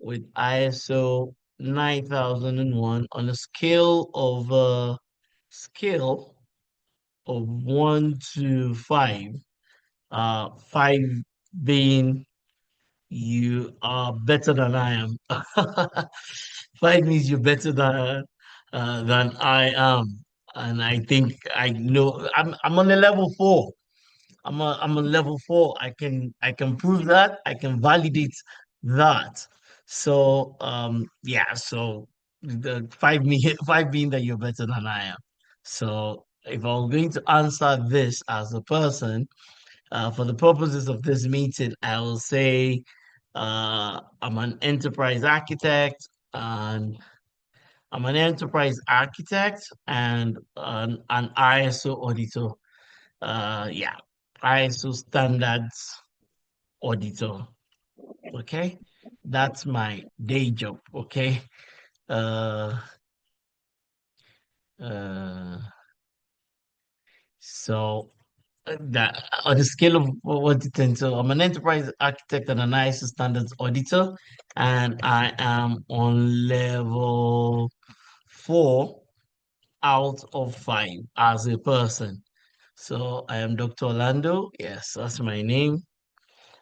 with ISO 9001 on a scale of 1 to 5. Five being you are better than I am. Five means you're better than I am. And I think I know I'm on a level 4. I'm on level 4. I can prove that. I can validate that. So yeah, so the five being that you're better than I am. So if I'm going to answer this as a person, for the purposes of this meeting, I will say I'm an enterprise architect, and I'm an enterprise architect and an ISO auditor. Yeah, ISO standards auditor. Okay, that's my day job. Okay, uh, uh, so that on the scale of what you think, so I'm an enterprise architect and an ISO standards auditor, and I am on level 4 out of 5 as a person. So I am Dr. Orlando. Yes, that's my name.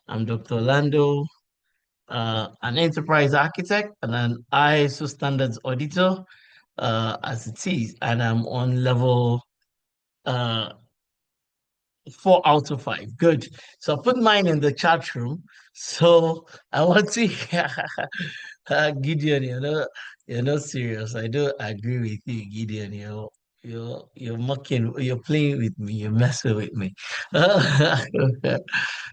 I'm Dr. Orlando, an enterprise architect and an ISO standards auditor, as it is, and I'm on level uh 4 out of 5. Good. So I put mine in the chat room. So I want to Gideon, you're not serious. I don't agree with you, Gideon. You're mocking, you're playing with me, you're messing with me.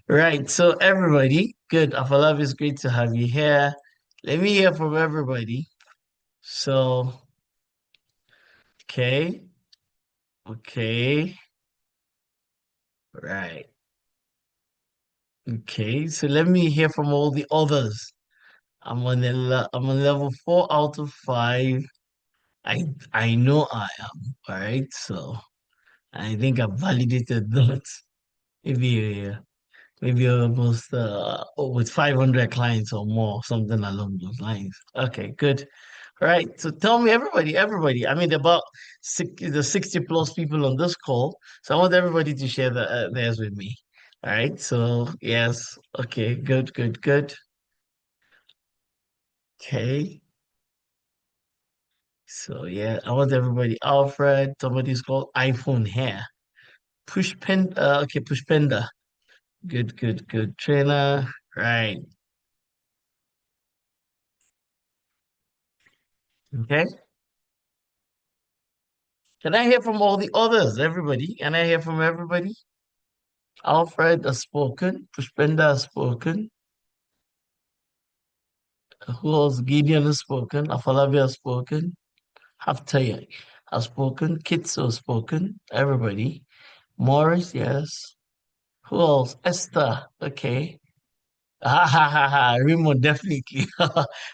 Right. So everybody, good. Afalav, it's great to have you here. Let me hear from everybody. So, okay, okay, right. Okay, so let me hear from all the others. I'm on level 4 out of 5. I know I am. All right, so I think I've validated that. Maybe maybe almost with 500 clients or more, something along those lines. Okay, good. All right, so tell me, everybody. I mean, about the 60 plus people on this call, so I want everybody to share theirs with me. All right, so yes, okay, good, good, good. Okay. So yeah, I want everybody. Alfred, somebody's called iPhone here. Okay, Pushpenda. Good, good, good. Trainer. Right. Okay. Can I hear from all the others? Everybody? Can I hear from everybody? Alfred has spoken. Pushpenda has spoken. Who else? Gideon has spoken. Afalabi has spoken. Haftaya has spoken. Kitso has spoken. Everybody. Morris, yes. Who else? Esther. Okay. Ha ha ha ha. Raymond, definitely.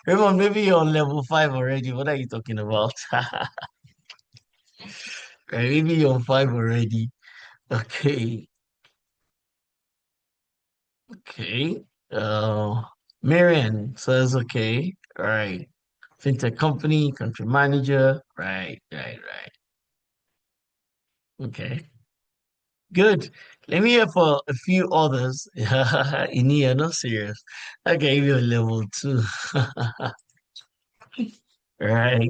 Raymond, maybe you're on level 5 already. What are you talking about? Maybe you're on 5 already. Okay. Okay. Marian says okay. All right. Fintech company, country manager. Right, right, right. Okay. Good. Let me hear for a few others. Inia, not serious. Okay, you're level 2. Right.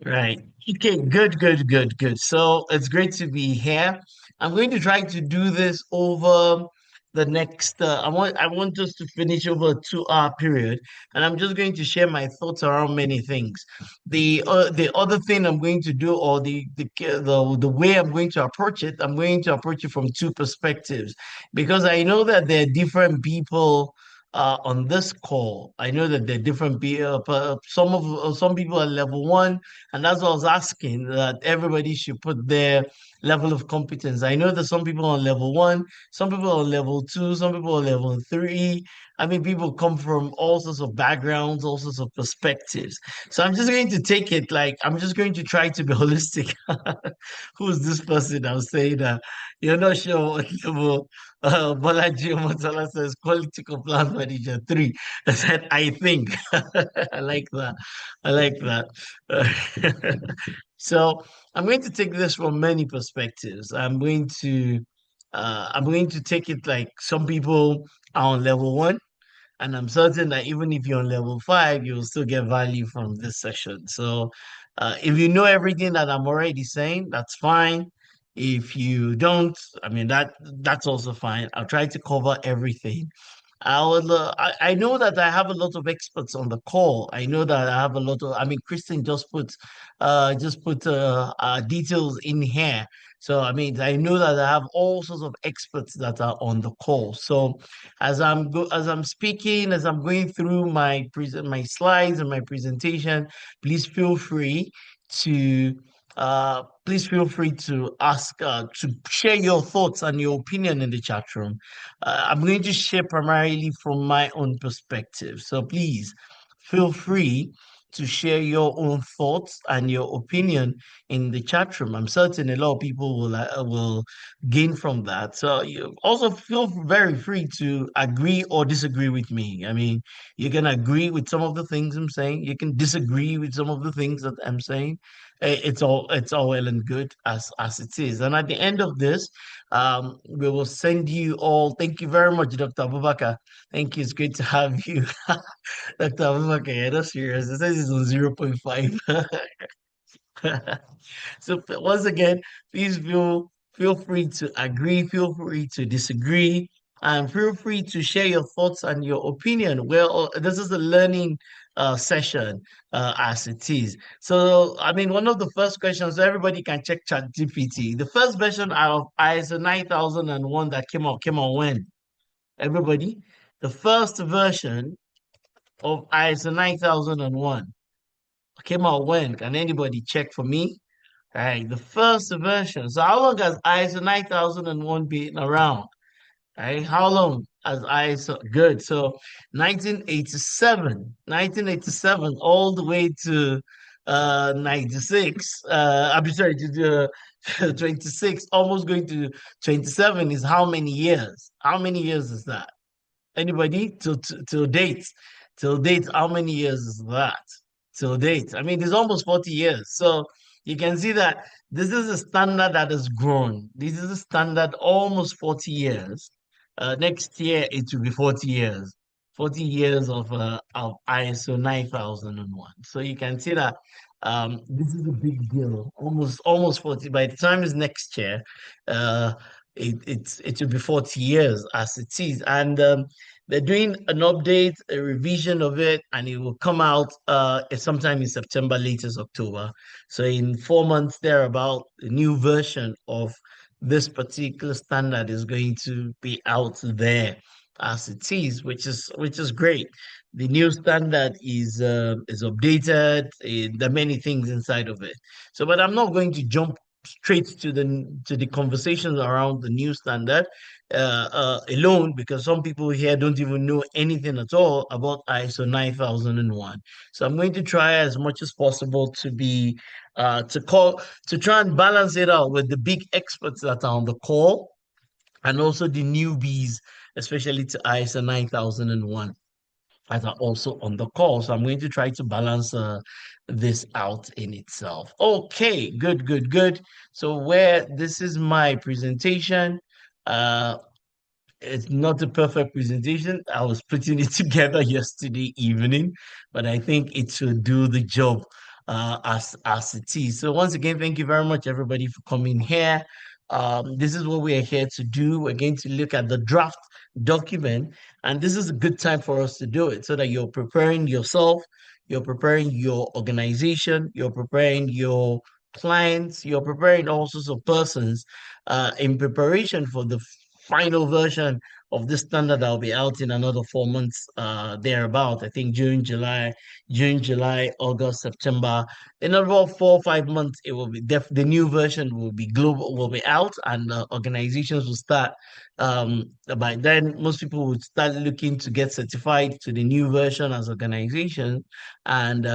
Right. Okay, good, good, good, good. So it's great to be here. I'm going to try to do this over the next I want us to finish over a 2 hour period, and I'm just going to share my thoughts around many things. The other thing I'm going to do, or the way I'm going to approach it, I'm going to approach it from two perspectives, because I know that there are different people on this call. I know that there are different people. Some people are level 1, and that's what I was asking, that everybody should put their level of competence. I know that some people are on level one, some people are on level two, some people are on level three. I mean, people come from all sorts of backgrounds, all sorts of perspectives. So I'm just going to take it like I'm just going to try to be holistic. Who's this person? I'll say that you're not sure what level Bolaji Omotola says quality compliance manager three. I said, I think. I like that. I like that. So I'm going to take this from many perspectives. I'm going to take it like some people are on level one, and I'm certain that even if you're on level five, you'll still get value from this session. So if you know everything that I'm already saying, that's fine. If you don't, I mean that's also fine. I'll try to cover everything. I know that I have a lot of experts on the call. I know that I have a lot of, I mean, Kristen just put details in here. So, I mean, I know that I have all sorts of experts that are on the call. So as I'm speaking, as I'm going through my slides and my presentation, please feel free to, please feel free to ask, to share your thoughts and your opinion in the chat room. I'm going to share primarily from my own perspective. So please feel free to share your own thoughts and your opinion in the chat room. I'm certain a lot of people will gain from that. So you also feel very free to agree or disagree with me. I mean, you can agree with some of the things I'm saying. You can disagree with some of the things that I'm saying. It's all well and good as it is. And at the end of this, we will send you all. Thank you very much, Dr. Abubakar. Thank you. It's great to have you. Dr. Abubakar, you're not serious. It says it's on 0.5. So once again, please feel free to agree, feel free to disagree, and feel free to share your thoughts and your opinion. Well, this is a learning session as it is. So, I mean, one of the first questions, everybody can check ChatGPT. The first version of ISO 9001 that came out when? Everybody? The first version of ISO 9001 came out when? Can anybody check for me? Right, the first version. So how long has ISO 9001 been around? Right, how long has ISO? Good. So 1987, all the way to 96. I'm sorry, to the 26, almost going to 27 is how many years? How many years is that? Anybody? Till date. Till date, how many years is that? Till date. I mean, it's almost 40 years. So you can see that this is a standard that has grown. This is a standard almost 40 years. Next year, it will be 40 years. 40 years of ISO 9001. So you can see that this is a big deal. Almost 40. By the time it's next year, uh, it will be 40 years as it is. And they're doing an update, a revision of it, and it will come out sometime in September, latest October. So in 4 months thereabout, a new version of this particular standard is going to be out there as it is, which is great. The new standard is updated. There are many things inside of it. So, but I'm not going to jump straight to the conversations around the new standard alone, because some people here don't even know anything at all about ISO 9001. So I'm going to try as much as possible to be to try and balance it out with the big experts that are on the call and also the newbies, especially to ISO 9001 that are also on the call. So I'm going to try to balance this out in itself. Okay, good, good, good. So where this is my presentation. Uh, it's not a perfect presentation. I was putting it together yesterday evening, but I think it should do the job as it is. So once again, thank you very much, everybody, for coming here. This is what we are here to do. We're going to look at the draft document, and this is a good time for us to do it so that you're preparing yourself, you're preparing your organization, you're preparing your clients, you're preparing all sorts of persons in preparation for the final version of this standard that will be out in another 4 months, thereabout. I think June, July, August, September. In about 4 or 5 months, it will be the new version will be global, will be out, and organizations will start. By then, most people would start looking to get certified to the new version as organizations, and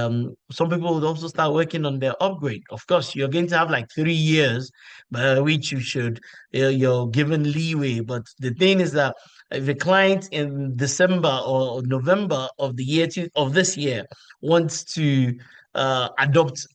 some people would also start working on their upgrade. Of course, you're going to have like 3 years by which you're given leeway. But the thing is that if a client in December or November of this year wants to adopt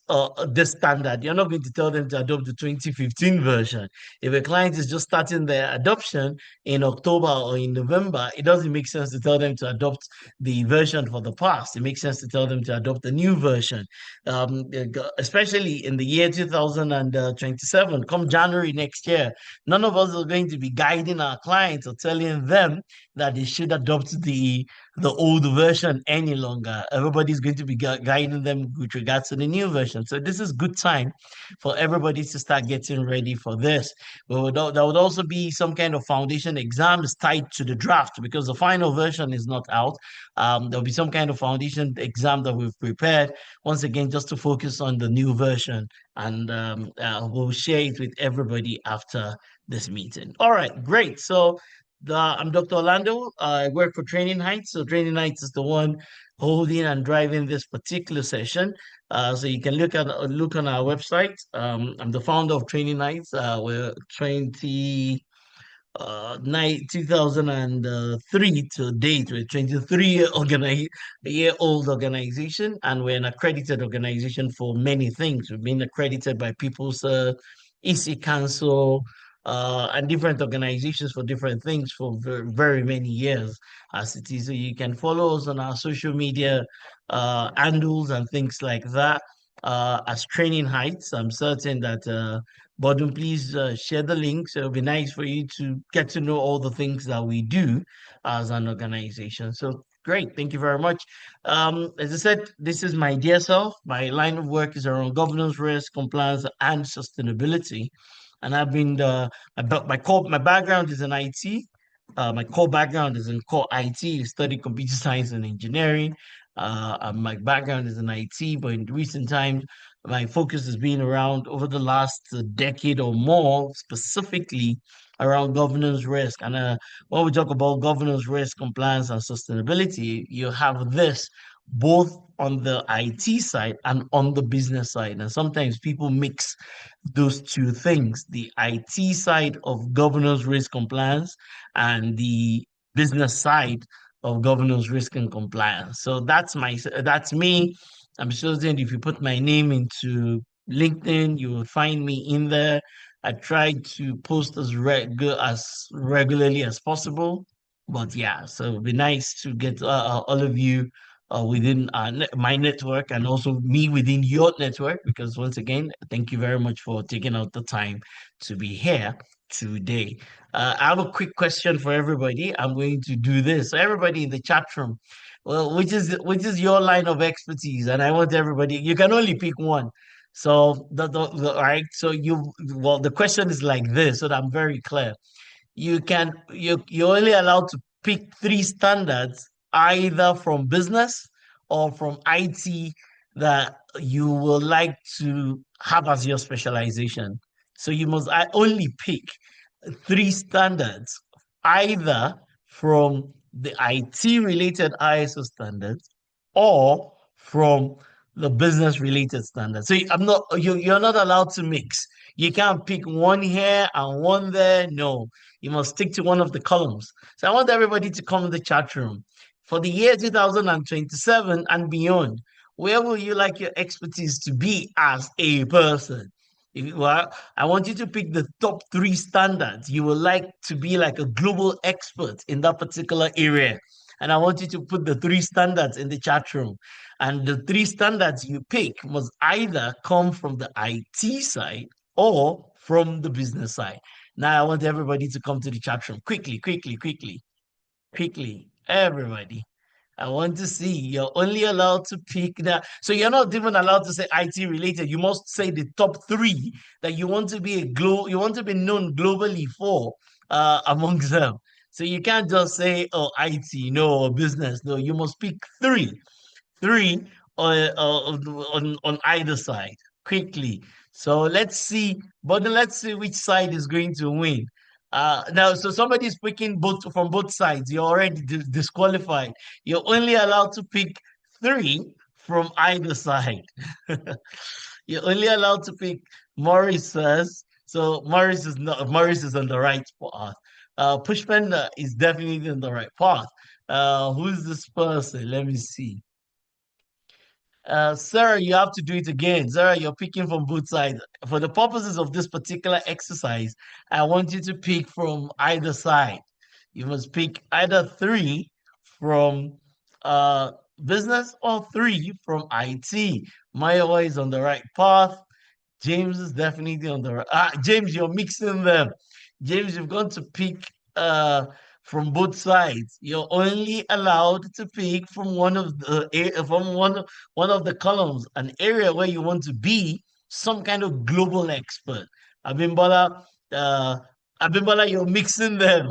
this standard, you're not going to tell them to adopt the 2015 version. If a client is just starting their adoption in October or in November, it doesn't make sense to tell them to adopt the version for the past. It makes sense to tell them to adopt the new version, especially in the year 2027, come January next year. None of us are going to be guiding our clients or telling them that they should adopt the old version any longer. Everybody's going to be guiding them with regards to the new version. So this is good time for everybody to start getting ready for this. There would also be some kind of foundation exams tied to the draft because the final version is not out. There'll be some kind of foundation exam that we've prepared once again just to focus on the new version, and we'll share it with everybody after this meeting. All right, great. So I'm Dr. Orlando. I work for Training Heights. So Training Heights is the one holding and driving this particular session. So you can look on our website. I'm the founder of Training Heights. We're 2003 to date. We're 23-year old organization, and we're an accredited organization for many things. We've been accredited by People's EC Council, and different organizations for different things for very, very many years as it is. So you can follow us on our social media handles and things like that as Training Heights. I'm certain that Bodun, please share the links. It'll be nice for you to get to know all the things that we do as an organization. So great. Thank you very much. As I said, this is my dear self. My line of work is around governance, risk, compliance, and sustainability. And I've been my background is in IT. My core background is in core IT. I studied computer science and engineering. And my background is in IT, but in recent times, my focus has been around over the last decade or more, specifically around governance risk. And when we talk about governance risk, compliance, and sustainability, you have this both on the IT side and on the business side. And sometimes people mix those two things, the IT side of governance risk compliance and the business side of governance risk and compliance. So that's me. I'm sure that if you put my name into LinkedIn, you will find me in there. I try to post as regularly as possible. But yeah, so it'd be nice to get all of you within my network and also me within your network, because once again, thank you very much for taking out the time to be here today. I have a quick question for everybody. I'm going to do this. So everybody in the chat room, well, which is your line of expertise? And I want everybody, you can only pick one. So all right. So the question is like this, so that I'm very clear. You're only allowed to pick three standards, either from business or from IT, that you would like to have as your specialization. So you must only pick three standards, either from the IT related ISO standards or from the business related standards. So you're not allowed to mix. You can't pick one here and one there. No, you must stick to one of the columns. So I want everybody to come in the chat room for the year 2027 and beyond. Where will you like your expertise to be as a person? Well, I want you to pick the top three standards you would like to be like a global expert in that particular area. And I want you to put the three standards in the chat room. And the three standards you pick must either come from the IT side or from the business side. Now I want everybody to come to the chat room. Quickly, quickly, quickly, quickly. Everybody. I want to see. You're only allowed to pick that. So you're not even allowed to say IT related. You must say the top three that you want to be you want to be known globally for amongst them. So you can't just say, oh, IT, no, or business. No, you must pick three on either side quickly. So let's see, but then let's see which side is going to win. Now, so somebody's picking both from both sides. You're already disqualified. You're only allowed to pick three from either side. You're only allowed to pick Morris says. So Morris is on the right path. Pushpanda is definitely on the right path. Who's this person? Let me see. Sarah, you have to do it again. Sarah, you're picking from both sides. For the purposes of this particular exercise, I want you to pick from either side. You must pick either three from business or three from IT. Maya is on the right path. James is definitely on the right. James, you're mixing them. James, you've got to pick from both sides. You're only allowed to pick from one of the columns, an area where you want to be some kind of global expert. Abimbola, uh, Abimbola, you're mixing them.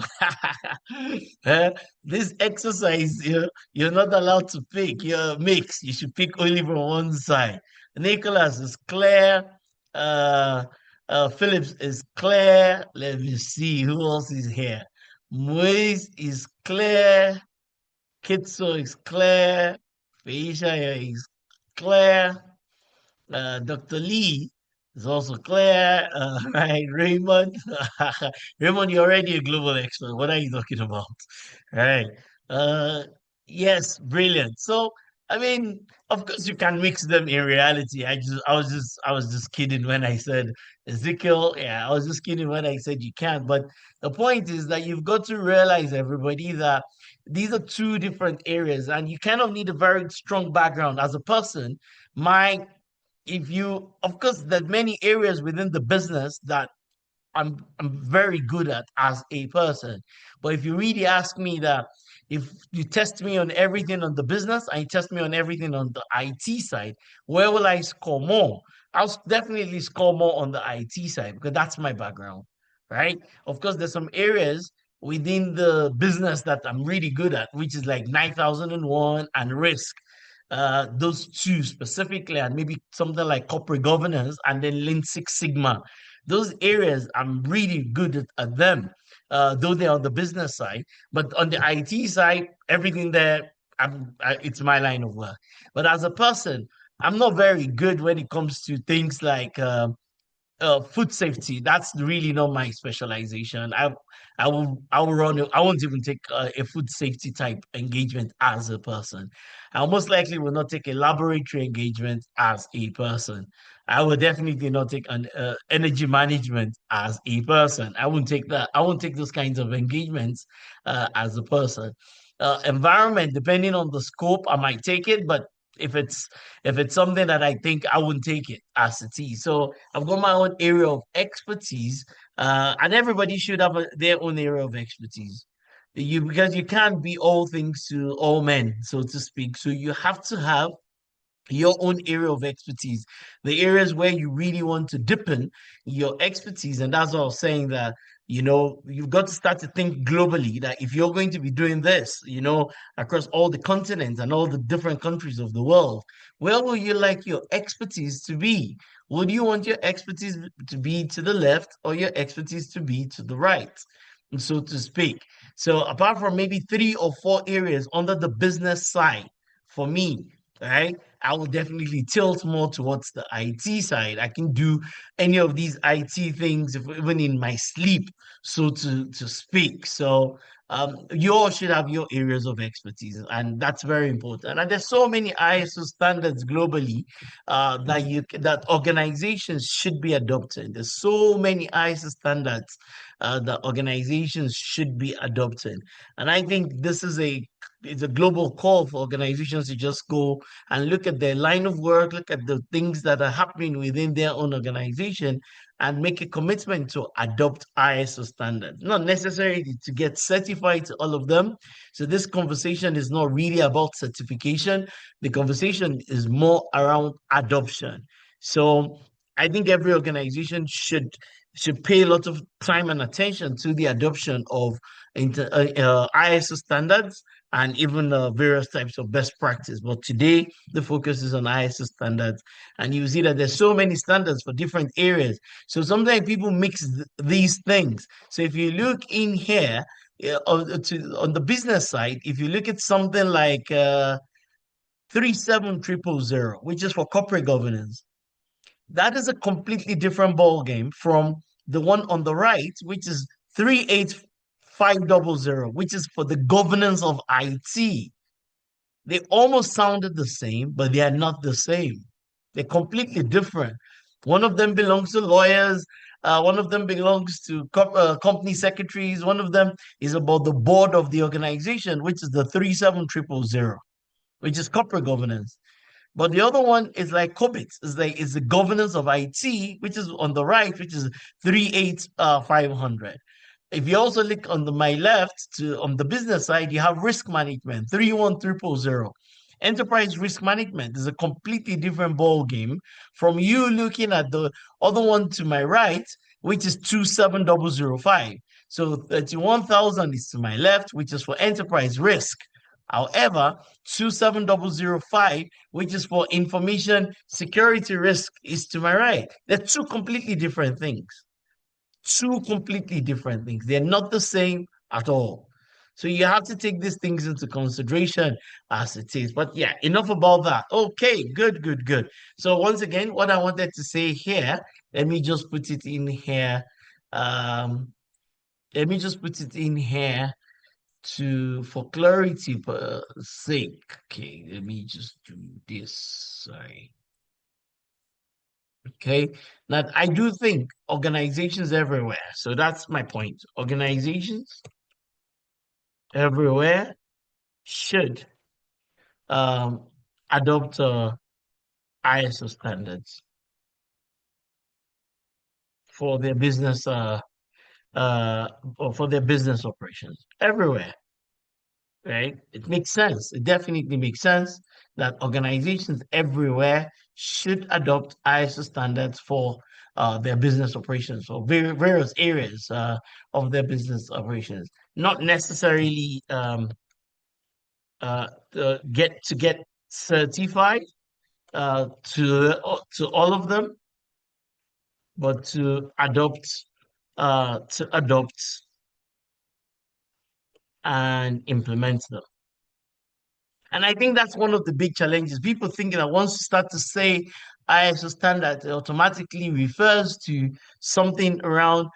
Eh, this exercise, you're not allowed to pick. You're mix. You should pick only from one side. Nicholas is clear. Uh, Phillips is clear. Let me see who else is here. Moise is clear. Kitso is clear. Feisha is clear. Dr. Lee is also clear. Right, Raymond. Raymond, you're already a global expert. What are you talking about? Right. Uh, yes, brilliant. So, I mean, of course, you can mix them in reality. I was just kidding when I said Ezekiel. Yeah, I was just kidding when I said you can't. But the point is that you've got to realize, everybody, that these are two different areas, and you kind of need a very strong background as a person. My if you Of course there's many areas within the business that I'm very good at as a person. But if you really ask me that, if you test me on everything on the business and you test me on everything on the IT side, where will I score more? Definitely score more on the IT side because that's my background, right? Of course, there's some areas within the business that I'm really good at, which is like 9001 and risk. Those two specifically, and maybe something like corporate governance and then Lean Six Sigma. Those areas I'm really good at them, though they're on the business side. But on the IT side, everything there, it's my line of work. But as a person, I'm not very good when it comes to things like food safety. That's really not my specialization. I will run. I won't even take a food safety type engagement as a person. I most likely will not take a laboratory engagement as a person. I will definitely not take an energy management as a person. I won't take that. I won't take those kinds of engagements as a person. Environment, depending on the scope, I might take it, but if it's if it's something that I think, I wouldn't take it as it is. So I've got my own area of expertise, and everybody should have their own area of expertise. Because you can't be all things to all men, so to speak. So you have to have your own area of expertise, the areas where you really want to deepen your expertise. And that's what I was saying, that, you've got to start to think globally, that if you're going to be doing this, across all the continents and all the different countries of the world, where will you like your expertise to be? Would you want your expertise to be to the left or your expertise to be to the right, so to speak? So apart from maybe three or four areas under the business side, for me, right, I will definitely tilt more towards the IT side. I can do any of these IT things even in my sleep, so to speak. So you all should have your areas of expertise, and that's very important. And there's so many ISO standards globally that organizations should be adopting. There's so many ISO standards that organizations should be adopting, and I think this is it's a global call for organizations to just go and look at their line of work, look at the things that are happening within their own organization, and make a commitment to adopt ISO standards. Not necessarily to get certified to all of them. So this conversation is not really about certification. The conversation is more around adoption. So I think every organization should pay a lot of time and attention to the adoption of ISO standards and even various types of best practice. But today, the focus is on ISO standards, and you see that there's so many standards for different areas. So sometimes people mix these things. So if you look in here on the business side, if you look at something like 37000, which is for corporate governance, that is a completely different ball game from the one on the right, which is 38500, which is for the governance of IT. They almost sounded the same, but they are not the same. They're completely different. One of them belongs to lawyers, one of them belongs to company secretaries, one of them is about the board of the organization, which is the 37000, which is corporate governance. But the other one is like COBIT, is the governance of IT, which is on the right, which is 38500. If you also look on my left to on the business side, you have risk management, 31000. Enterprise risk management is a completely different ball game from you looking at the other one to my right, which is 27005. So 31,000 is to my left, which is for enterprise risk. However, 27005, which is for information security risk, is to my right. They're two completely different things. Two completely different things. They're not the same at all. So you have to take these things into consideration as it is. But yeah, enough about that. Okay, good, good, good. So once again, what I wanted to say here, let me just put it in here. Um, let me just put it in here to for clarity per sake. Okay, let me just do this. Sorry. Okay. Now I do think organizations everywhere. So that's my point. Organizations everywhere should um adopt ISO standards for their business uh or for their business operations everywhere. Right? It makes sense. It definitely makes sense that organizations everywhere should adopt ISO standards for their business operations or various areas of their business operations. Not necessarily to get certified to all of them, but to adopt and implement them. And I think that's one of the big challenges. People thinking that once you start to say ISO standard, it automatically refers to something around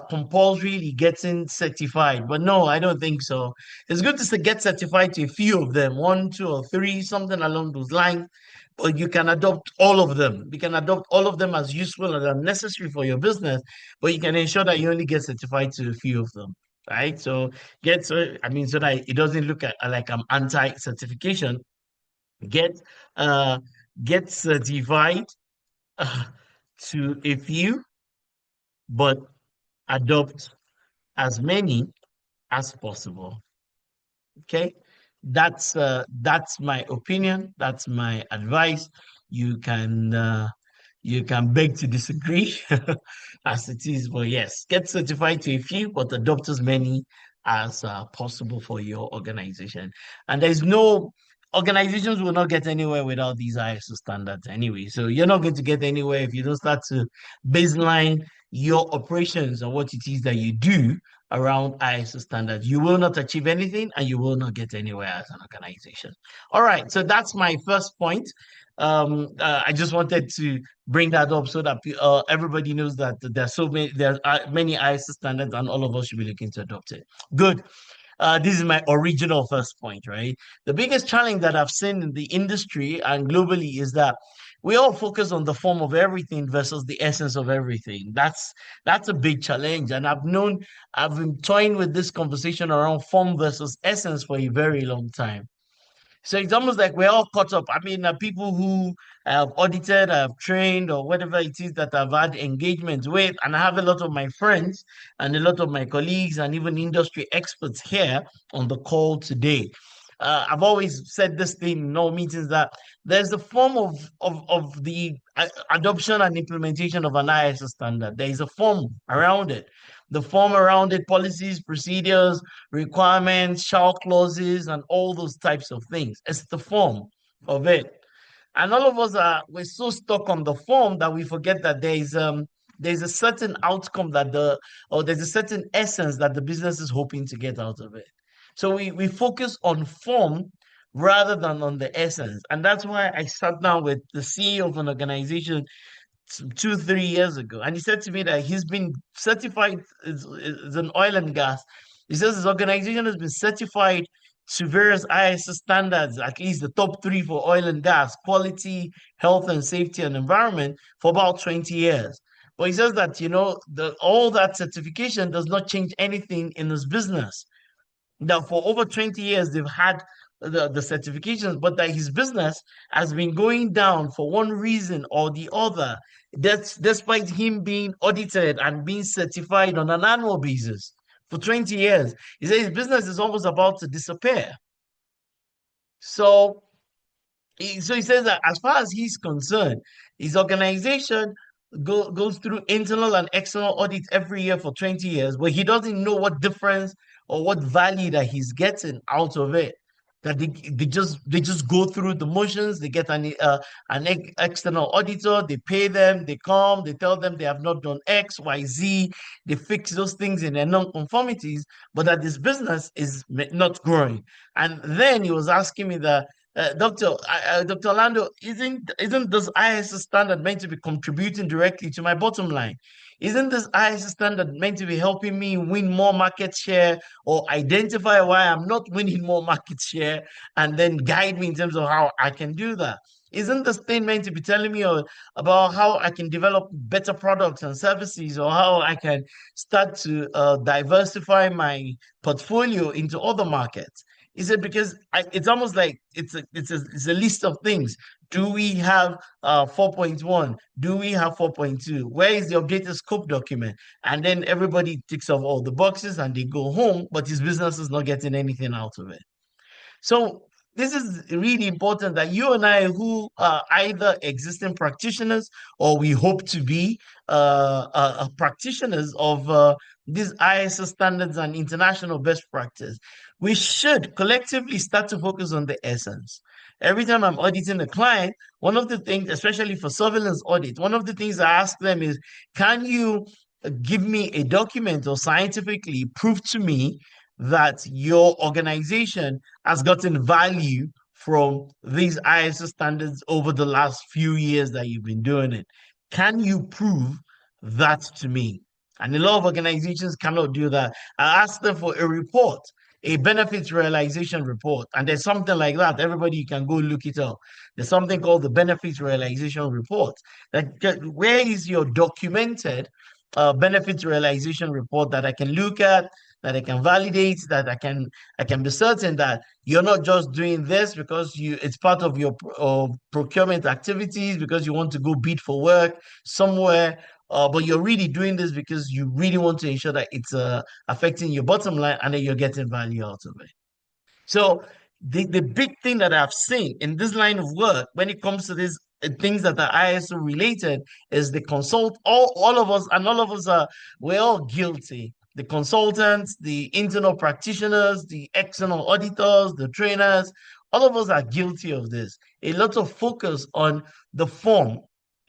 compulsorily getting certified. But no, I don't think so. It's good to get certified to a few of them, one, two, or three, something along those lines. But you can adopt all of them. You can adopt all of them as useful and necessary for your business, but you can ensure that you only get certified to a few of them, right? So I mean, so that it doesn't look like I'm anti-certification. Get uh get certified uh, to a few, but adopt as many as possible. Okay, that's my opinion. That's my advice. You can you can beg to disagree as it is, but yes, get certified to a few, but adopt as many as possible for your organization. And there's no organizations will not get anywhere without these ISO standards anyway. So you're not going to get anywhere if you don't start to baseline your operations and what it is that you do around ISO standards. You will not achieve anything and you will not get anywhere as an organization. All right, so that's my first point. I just wanted to bring that up so that everybody knows that there are many ISO standards and all of us should be looking to adopt it. Good. This is my original first point, right? The biggest challenge that I've seen in the industry and globally is that we all focus on the form of everything versus the essence of everything. That's a big challenge. And I've been toying with this conversation around form versus essence for a very long time. So it's almost like we're all caught up. I mean, people who have audited, have trained, or whatever it is that I've had engagement with, and I have a lot of my friends and a lot of my colleagues and even industry experts here on the call today. I've always said this thing in all meetings that there's a form of the adoption and implementation of an ISO standard. There is a form around it. The form around it, policies, procedures, requirements, shall clauses, and all those types of things. It's the form of it. And all of us we're so stuck on the form that we forget that there's a certain outcome that there's a certain essence that the business is hoping to get out of it. So we focus on form rather than on the essence. And that's why I sat down with the CEO of an organization 2, 3 years ago. And he said to me that he's been certified as an oil and gas. He says his organization has been certified to various ISO standards, at least the top three for oil and gas, quality, health and safety and environment for about 20 years. But he says that, all that certification does not change anything in his business. That for over 20 years they've had the certifications, but that his business has been going down for one reason or the other. That's despite him being audited and being certified on an annual basis for 20 years. He said his business is almost about to disappear. So so he says that as far as he's concerned, his organization goes through internal and external audits every year for 20 years, but he doesn't know what difference or what value that he's getting out of it. That they just go through the motions. They get an external auditor. They pay them. They come. They tell them they have not done X, Y, Z. They fix those things in their non-conformities, but that this business is not growing. And then he was asking me that Dr. Orlando, isn't this ISO standard meant to be contributing directly to my bottom line? Isn't this ISO standard meant to be helping me win more market share or identify why I'm not winning more market share and then guide me in terms of how I can do that? Isn't this thing meant to be telling me about how I can develop better products and services or how I can start to diversify my portfolio into other markets? He said because it's almost like it's a list of things. Do we have 4.1? Do we have 4.2? Where is the updated scope document? And then everybody ticks off all the boxes and they go home, but his business is not getting anything out of it. So this is really important that you and I, who are either existing practitioners or we hope to be practitioners of these ISO standards and international best practice, we should collectively start to focus on the essence. Every time I'm auditing a client, one of the things, especially for surveillance audit, one of the things I ask them is, can you give me a document or scientifically prove to me that your organization has gotten value from these ISO standards over the last few years that you've been doing it? Can you prove that to me? And a lot of organizations cannot do that. I asked them for a report, a benefits realization report, and there's something like that. Everybody, you can go look it up. There's something called the benefits realization report. Where is your documented benefits realization report that I can look at, that I can validate, that I can be certain that you're not just doing this because it's part of your procurement activities because you want to go bid for work somewhere, but you're really doing this because you really want to ensure that it's affecting your bottom line and that you're getting value out of it. So the big thing that I've seen in this line of work when it comes to these things that are ISO related is the consult all of us, and all of us we're all guilty. The consultants, the internal practitioners, the external auditors, the trainers, all of us are guilty of this. A lot of focus on the form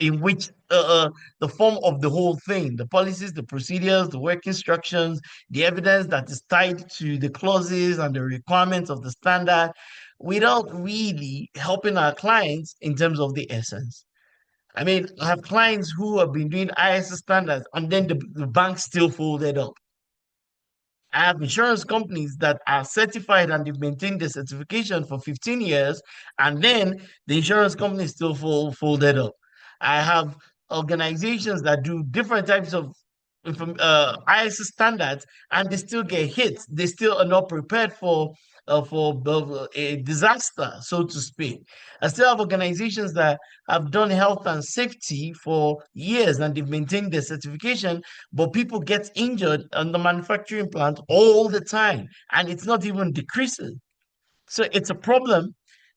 in which the form of the whole thing, the policies, the procedures, the work instructions, the evidence that is tied to the clauses and the requirements of the standard, without really helping our clients in terms of the essence. I mean, I have clients who have been doing ISO standards and then the bank still folded up. I have insurance companies that are certified and they've maintained the certification for 15 years, and then the insurance company still folded up. I have organizations that do different types of ISO standards, and they still get hit. They still are not prepared for a disaster, so to speak. I still have organizations that have done health and safety for years and they've maintained their certification, but people get injured on the manufacturing plant all the time, and it's not even decreasing. So it's a problem.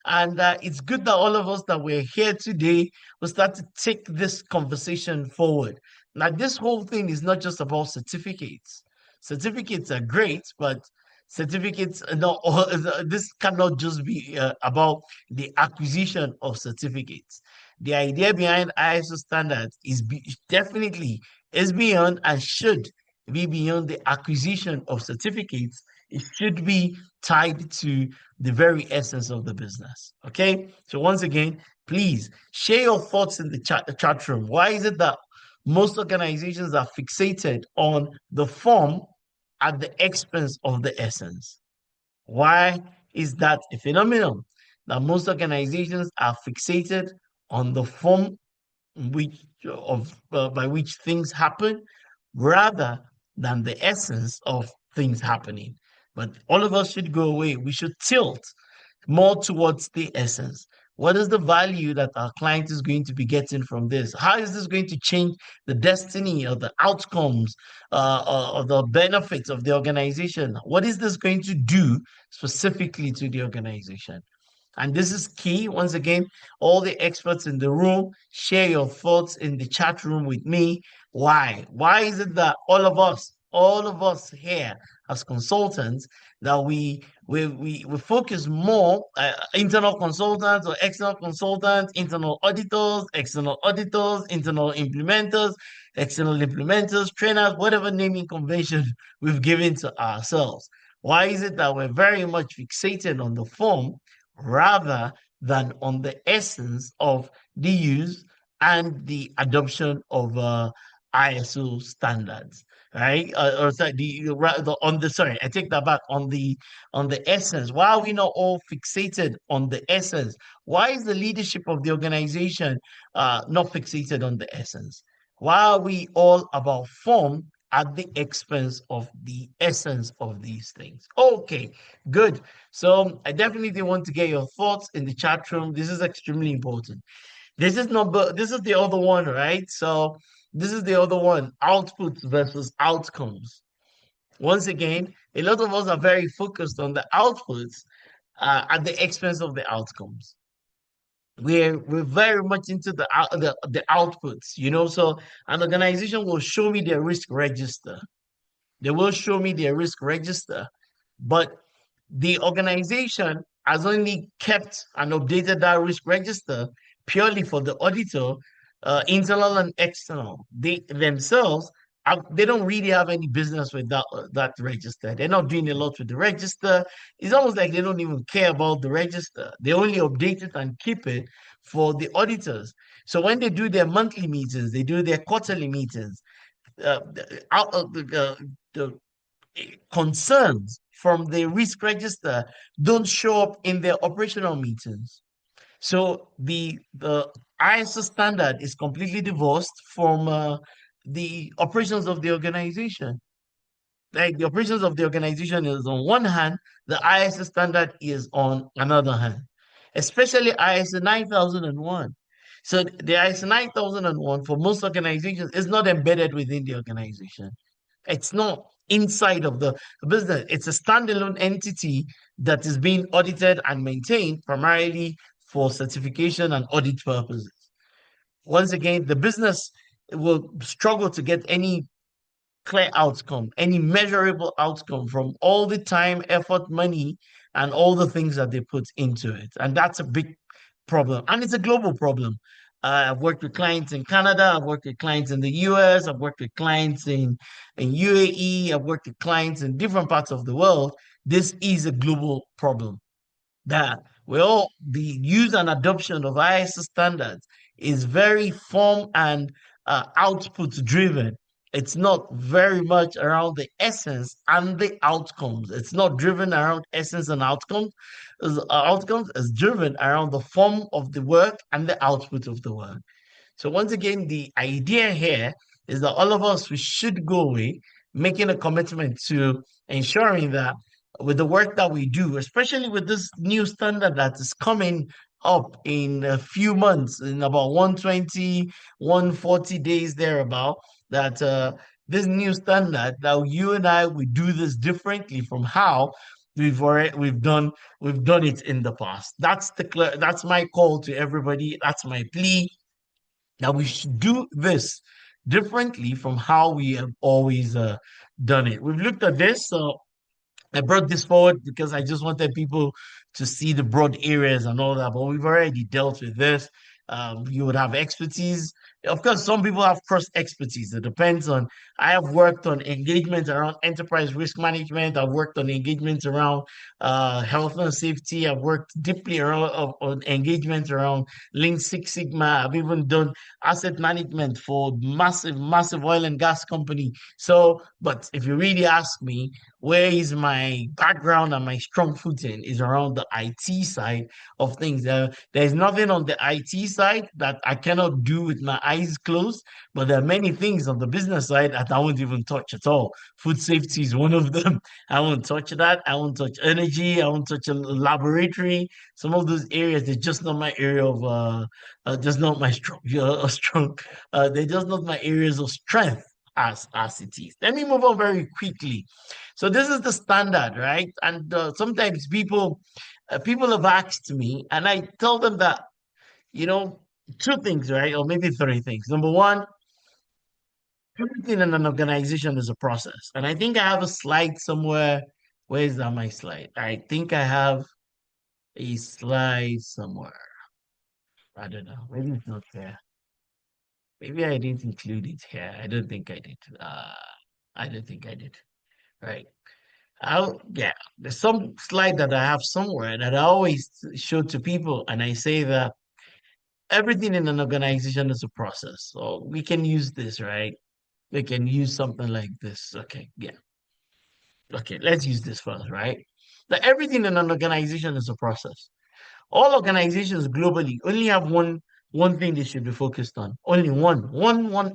And it's good that all of us that we're here today will start to take this conversation forward. Now, this whole thing is not just about certificates. Certificates are great, but certificates are not all, this cannot just be about the acquisition of certificates. The idea behind ISO standards definitely is beyond and should be beyond the acquisition of certificates. It should be tied to the very essence of the business. Okay. So once again, please share your thoughts in the chat room. Why is it that most organizations are fixated on the form at the expense of the essence? Why is that a phenomenon that most organizations are fixated on the form which by which things happen rather than the essence of things happening? But all of us should go away. We should tilt more towards the essence. What is the value that our client is going to be getting from this? How is this going to change the destiny or the outcomes or the benefits of the organization? What is this going to do specifically to the organization? And this is key. Once again, all the experts in the room, share your thoughts in the chat room with me. Why? Why is it that all of us here as consultants, that we focus more internal consultants or external consultants, internal auditors, internal implementers, external implementers, trainers, whatever naming convention we've given to ourselves. Why is it that we're very much fixated on the form rather than on the essence of the use and the adoption of ISO standards, right? Or sorry, sorry, I take that back, on the essence. Why are we not all fixated on the essence? Why is the leadership of the organization not fixated on the essence? Why are we all about form at the expense of the essence of these things? Okay, good. So I definitely want to get your thoughts in the chat room. This is extremely important. This is the other one, right? So this is the other one, outputs versus outcomes. Once again, a lot of us are very focused on the outputs at the expense of the outcomes. We're very much into the outputs, you know. So an organization will show me their risk register. They will show me their risk register, but the organization has only kept and updated that risk register purely for the auditor, internal and external. They themselves they don't really have any business with that register. They're not doing a lot with the register. It's almost like they don't even care about the register. They only update it and keep it for the auditors. So when they do their monthly meetings, they do their quarterly meetings. Out of the concerns from the risk register don't show up in their operational meetings. So the ISO standard is completely divorced from the operations of the organization. Like the operations of the organization is on one hand, the ISO standard is on another hand, especially ISO 9001. So the ISO 9001 for most organizations is not embedded within the organization. It's not inside of the business. It's a standalone entity that is being audited and maintained primarily for certification and audit purposes. Once again, the business will struggle to get any clear outcome, any measurable outcome from all the time, effort, money, and all the things that they put into it. And that's a big problem. And it's a global problem. I've worked with clients in Canada, I've worked with clients in the US, I've worked with clients in UAE, I've worked with clients in different parts of the world. This is a global problem that the use and adoption of ISO standards is very form and output driven. It's not very much around the essence and the outcomes. It's not driven around essence and outcomes. Outcomes is driven around the form of the work and the output of the work. So once again, the idea here is that all of us, we should go away making a commitment to ensuring that with the work that we do, especially with this new standard that is coming up in a few months, in about 120, 140 days thereabout, that this new standard, that you and I, we do this differently from how we've done it in the past. That's my call to everybody. That's my plea that we should do this differently from how we have always done it. We've looked at this, so I brought this forward because I just wanted people to see the broad areas and all that, but we've already dealt with this. You would have expertise. Of course, some people have cross expertise. It depends on. I have worked on engagements around enterprise risk management. I've worked on engagements around health and safety. I've worked deeply around on engagements around Lean Six Sigma. I've even done asset management for massive oil and gas company. So, but if you really ask me, where is my background and my strong footing is around the IT side of things. There's nothing on the IT side that I cannot do with my eyes closed, but there are many things on the business side that I won't even touch at all. Food safety is one of them. I won't touch that. I won't touch energy. I won't touch a laboratory. Some of those areas, they're just not my area of just not my strong. They're just not my areas of strength as it is. Let me move on very quickly. So this is the standard, right? And sometimes people have asked me, and I tell them that you know two things, right, or maybe three things. Number one, everything in an organization is a process, and I think I have a slide somewhere. Where is that my slide? I think I have a slide somewhere. I don't know. Maybe it's not there. Maybe I didn't include it here. I don't think I did. I don't think I did. Right. Yeah, there's some slide that I have somewhere that I always show to people, and I say that everything in an organization is a process. So we can use this, right? We can use something like this. Okay, yeah. Okay, let's use this first, right? That everything in an organization is a process. All organizations globally only have one thing they should be focused on. Only one,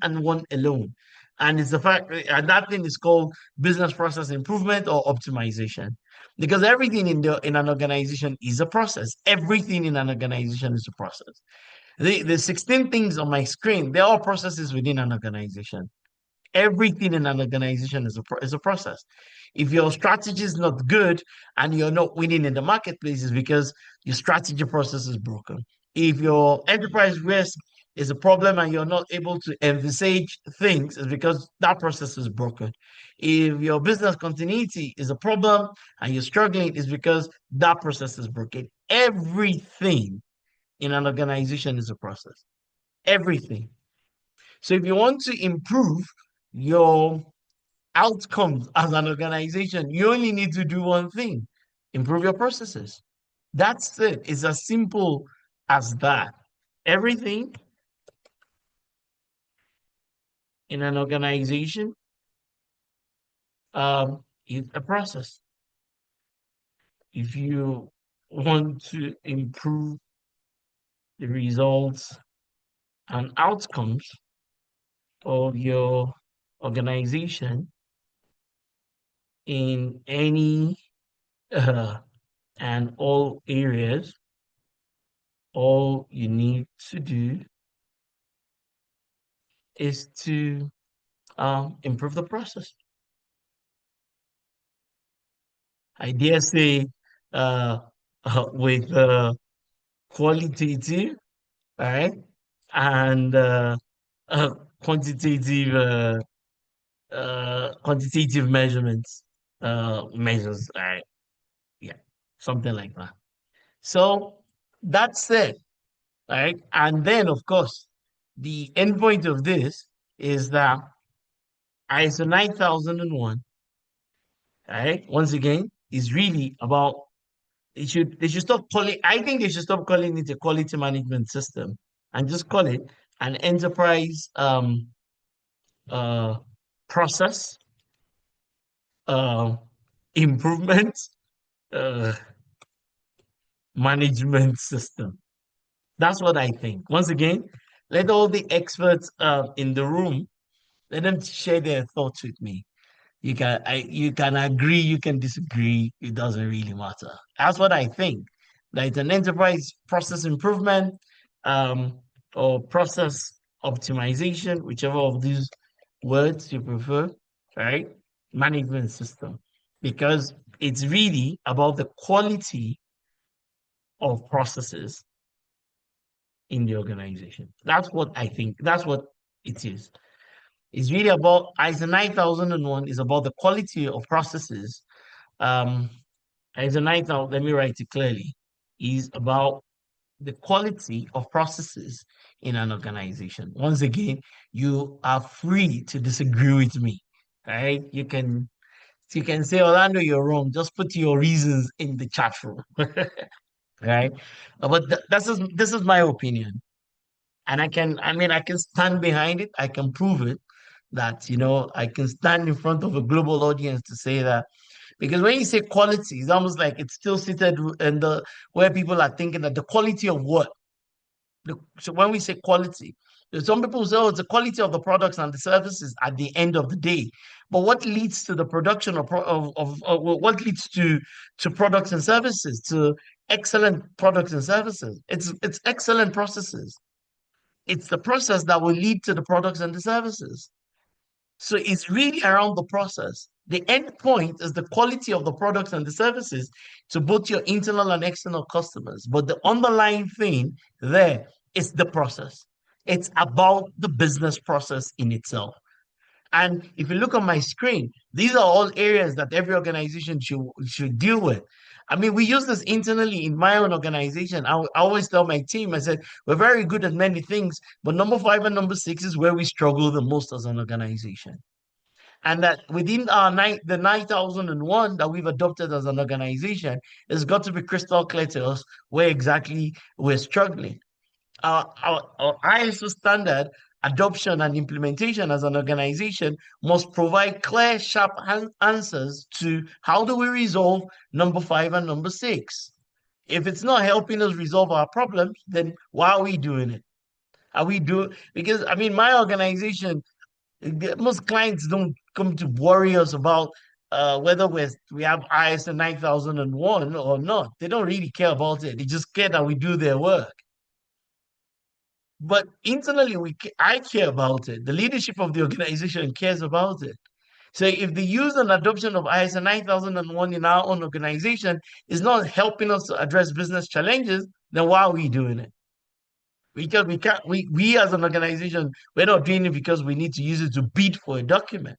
and one alone. And it's the fact, and that thing is called business process improvement or optimization. Because everything in an organization is a process. Everything in an organization is a process. The 16 things on my screen, they're all processes within an organization. Everything in an organization is a process. If your strategy is not good and you're not winning in the marketplace, it's because your strategy process is broken. If your enterprise risk is a problem and you're not able to envisage things, it's because that process is broken. If your business continuity is a problem and you're struggling, it's because that process is broken. Everything in an organization is a process. Everything. So if you want to improve your outcomes as an organization, you only need to do one thing: improve your processes. That's it. It's as simple as that. Everything in an organization is a process. If you want to improve the results and outcomes of your organization in any uh, and all areas, all you need to do is to improve the process. I dare say, uh, with qualitative, right, and uh, quantitative quantitative measures, right? Yeah, something like that. So that's it, right? And then, of course, the end point of this is that ISO 9001, right? Once again, is really about they should stop calling. I think they should stop calling it a quality management system and just call it an enterprise uh process uh improvement uh management system. That's what I think. Once again, let all the experts in the room, let them share their thoughts with me. You can agree, you can disagree. It doesn't really matter. That's what I think. That it's an enterprise process improvement, um, or process optimization, whichever of these words you prefer, right? Management system. Because It's really about the quality of processes in the organization. That's what I think. That's what it is. It's really about ISO 9001 is about the quality of processes. ISO 9000, let me write it clearly, is about the quality of processes in an organization. Once again, you are free to disagree with me. Right? You can say, Orlando, you're wrong. Just put your reasons in the chat room. Right? But this is my opinion. And I can stand behind it. I can prove it that, I can stand in front of a global audience to say that. Because when you say quality, it's almost like it's still seated in the where people are thinking that the quality of what? So when we say quality, some people say, oh, it's the quality of the products and the services at the end of the day. But what leads to the production of what leads to products and services, to excellent products and services? It's excellent processes. It's the process that will lead to the products and the services. So it's really around the process. The end point is the quality of the products and the services to both your internal and external customers. But the underlying thing there is the process. It's about the business process in itself. And if you look on my screen, these are all areas that every organization should deal with. I mean, we use this internally in my own organization. I always tell my team, I said, we're very good at many things, but number five and number six is where we struggle the most as an organization. And that within the 9001 that we've adopted as an organization, it's got to be crystal clear to us where exactly we're struggling. Our ISO standard adoption and implementation as an organization must provide clear, sharp answers to how do we resolve number five and number six. If it's not helping us resolve our problems, then why are we doing it? Are we doing because I mean my organization, most clients don't come to worry us about whether we have ISO 9001 or not. They don't really care about it. They just care that we do their work. But internally, I care about it. The leadership of the organization cares about it. So if the use and adoption of ISO 9001 in our own organization is not helping us to address business challenges, then why are we doing it? Because we can't, we as an organization, we're not doing it because we need to use it to bid for a document,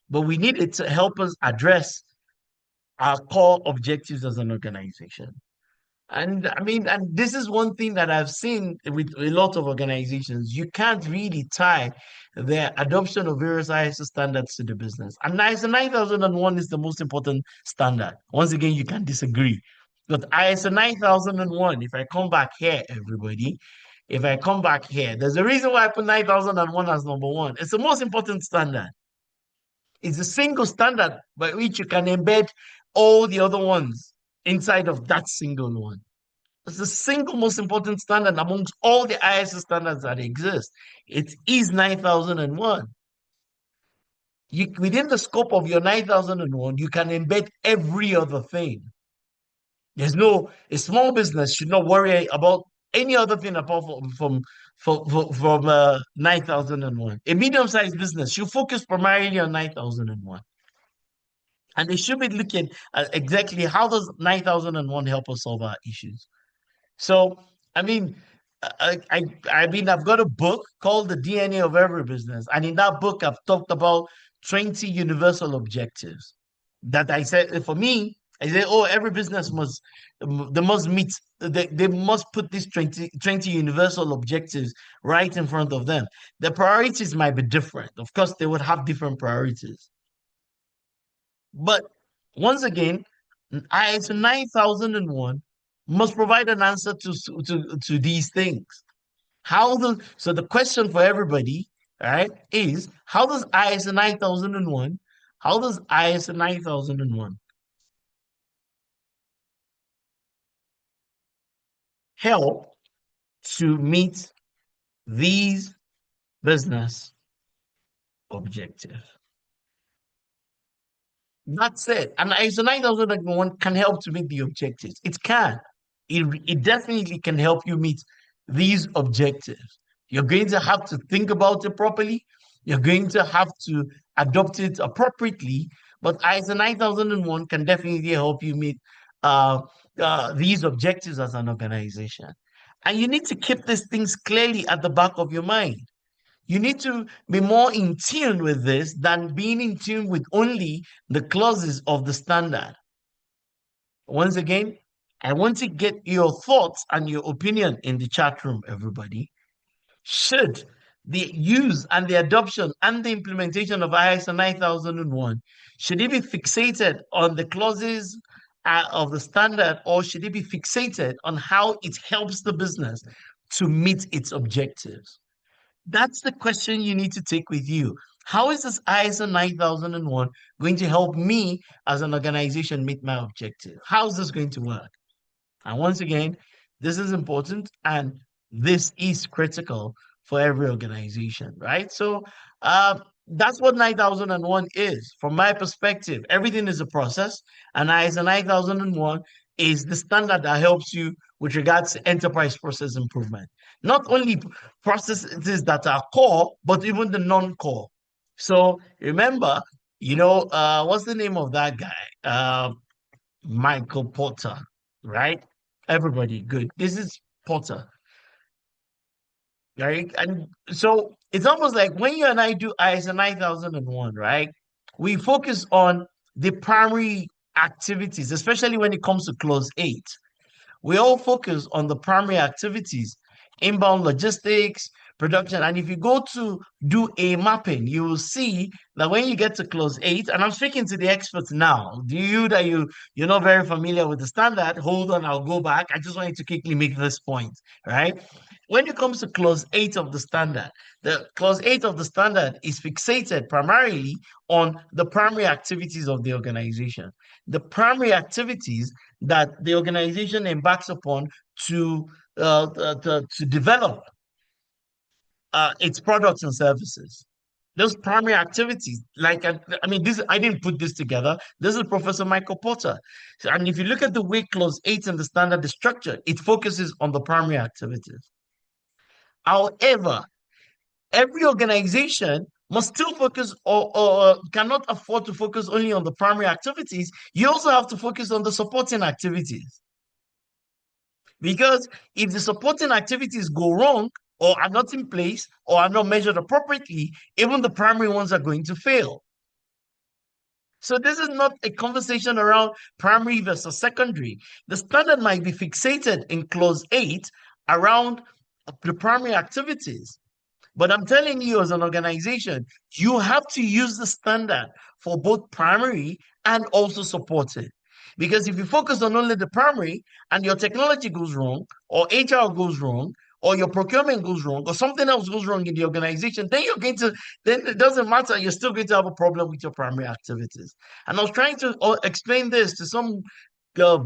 but we need it to help us address our core objectives as an organization. And I mean, and this is one thing that I've seen with a lot of organizations. You can't really tie their adoption of various ISO standards to the business. And ISO 9001 is the most important standard. Once again, you can disagree. But ISO 9001, if I come back here, everybody, if I come back here, there's a reason why I put 9001 as number one. It's the most important standard. It's a single standard by which you can embed all the other ones inside of that single one. It's the single most important standard amongst all the ISO standards that exist. It is 9001. Within the scope of your 9001, you can embed every other thing. A small business should not worry about any other thing apart from 9001. A medium-sized business should focus primarily on 9001. And they should be looking at exactly how does 9001 help us solve our issues. So, I mean, I've got a book called The DNA of Every Business, and in that book, I've talked about 20 universal objectives that I said for me. I say, oh, every business they must meet, they must put these 20 universal objectives right in front of them. The priorities might be different. Of course, they would have different priorities. But once again, ISO 9001 must provide an answer to these things. So the question for everybody, right, is how does ISO 9001, how does ISO 9001 help to meet these business objectives? That's it. And ISO 9001 can help to meet the objectives. It can. It definitely can help you meet these objectives. You're going to have to think about it properly. You're going to have to adopt it appropriately. But ISO 9001 can definitely help you meet uh, these objectives as an organization. And you need to keep these things clearly at the back of your mind. You need to be more in tune with this than being in tune with only the clauses of the standard. Once again, I want to get your thoughts and your opinion in the chat room, everybody. Should the use and the adoption and the implementation of ISO 9001, should it be fixated on the clauses of the standard, or should it be fixated on how it helps the business to meet its objectives? That's the question you need to take with you. How is this ISO 9001 going to help me as an organization meet my objective? How is this going to work? And once again, this is important and this is critical for every organization, right? So that's what 9001 is. From my perspective, everything is a process, and ISO 9001 is the standard that helps you with regards to enterprise process improvement. Not only processes that are core, but even the non-core. So remember, what's the name of that guy? Michael Porter, right? Everybody, good. This is Porter, right? And so it's almost like when you and I do ISO 9001, right? We focus on the primary activities, especially when it comes to clause 8. We all focus on the primary activities, inbound logistics, production. And if you go to do a mapping, you will see that when you get to clause 8, and I'm speaking to the experts now, you're not very familiar with the standard, hold on, I'll go back. I just wanted to quickly make this point, right? When it comes to clause 8 of the standard, the clause 8 of the standard is fixated primarily on the primary activities of the organization. The primary activities that the organization embarks upon to develop its products and services. Those primary activities, like I mean, this I didn't put this together. This is Professor Michael Porter, and if you look at the way Clause 8 in the standard is structured, it focuses on the primary activities. However, every organization must still focus or cannot afford to focus only on the primary activities. You also have to focus on the supporting activities. Because if the supporting activities go wrong or are not in place or are not measured appropriately, even the primary ones are going to fail. So this is not a conversation around primary versus secondary. The standard might be fixated in clause 8 around the primary activities. But I'm telling you, as an organization, you have to use the standard for both primary and also supported. Because if you focus on only the primary and your technology goes wrong, or HR goes wrong, or your procurement goes wrong, or something else goes wrong in the organization, then it doesn't matter. You're still going to have a problem with your primary activities. And I was trying to explain this to some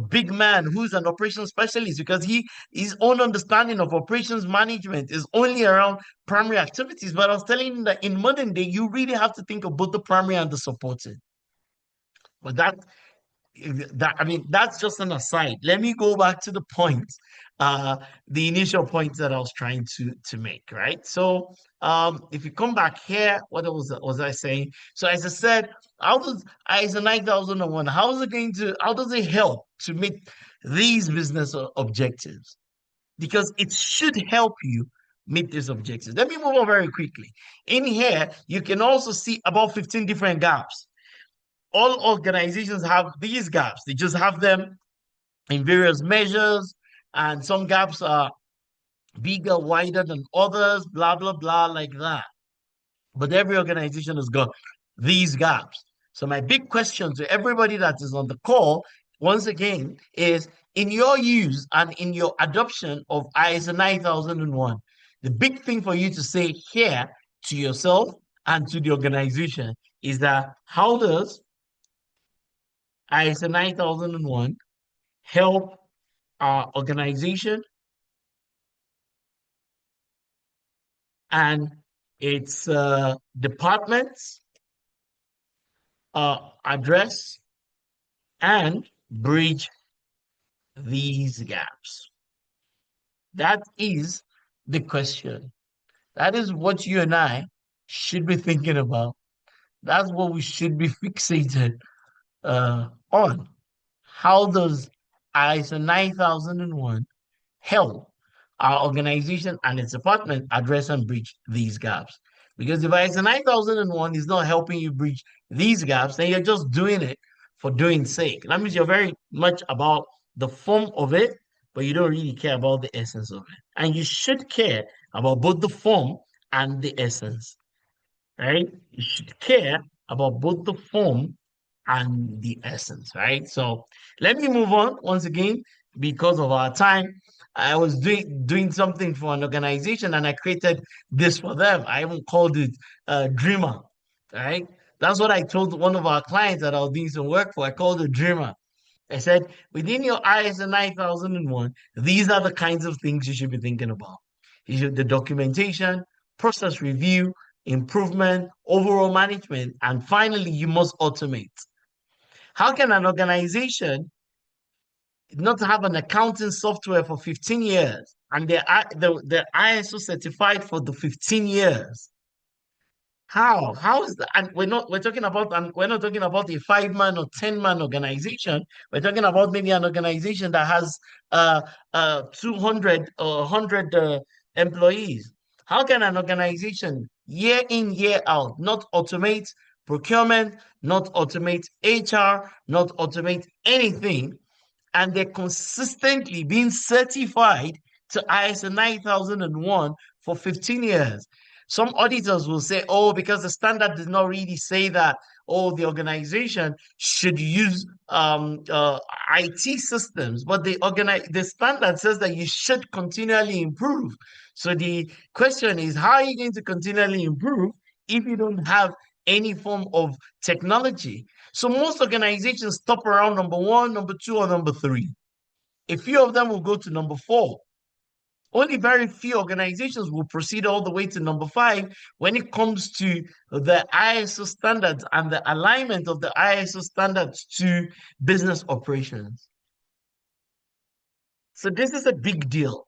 big man who's an operations specialist because his own understanding of operations management is only around primary activities. But I was telling him that in modern day, you really have to think of both the primary and the supported. But I mean, that's just an aside. Let me go back to the point, the initial point that I was trying to make, right? So, if you come back here, what was I saying? So, as I said, how does ISO 9001? How does it help to meet these business objectives? Because it should help you meet these objectives. Let me move on very quickly. In here, you can also see about 15 different gaps. All organizations have these gaps. They just have them in various measures, and some gaps are bigger, wider than others, blah, blah, blah, like that. But every organization has got these gaps. So my big question to everybody that is on the call, once again, is in your use and in your adoption of ISO 9001, the big thing for you to say here to yourself and to the organization is that how does ISO 9001 help our organization and its departments address and bridge these gaps? That is the question. That is what you and I should be thinking about That's what we should be fixated on. How does ISO 9001 help our organization and its department address and bridge these gaps? Because if ISO 9001 is not helping you bridge these gaps, then you're just doing it for doing sake. That means you're very much about the form of it, but you don't really care about the essence of it. And you should care about both the form and the essence, right? You should care about both the form and the essence, right? So let me move on once again because of our time. I was doing something for an organization and I created this for them. I even called it Dreamer, right? That's what I told one of our clients that I was doing some work for. I called it Dreamer. I said, within your ISO 9001, these are the kinds of things you should be thinking about. The documentation, process review, improvement, overall management, and finally, you must automate. How can an organization not have an accounting software for 15 years and they're ISO certified for the 15 years? How? How is that? And we're talking about, and we're not talking about a 5 man or 10 man organization. We're talking about maybe an organization that has 200 or 100 employees. How can an organization year in, year out not automate procurement, not automate HR, not automate anything, and they're consistently being certified to ISO 9001 for 15 years? Some auditors will say, oh, because the standard does not really say that, oh, the organization should use IT systems, but the standard says that you should continually improve. So the question is, how are you going to continually improve if you don't have any form of technology? So most organizations stop around number one, number two, or number three. A few of them will go to number four. Only very few organizations will proceed all the way to number five when it comes to the ISO standards and the alignment of the ISO standards to business operations. So this is a big deal.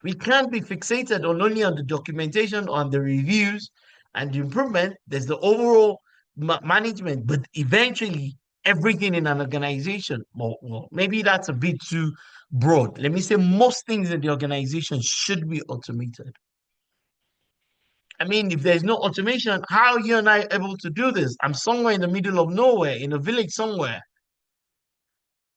We can't be fixated on only on the documentation, on the reviews and the improvement. There's the overall management, but eventually everything in an organization, well, maybe that's a bit too broad. Let me say most things in the organization should be automated. I mean, if there's no automation, how are you and I able to do this? I'm somewhere in the middle of nowhere, in a village somewhere.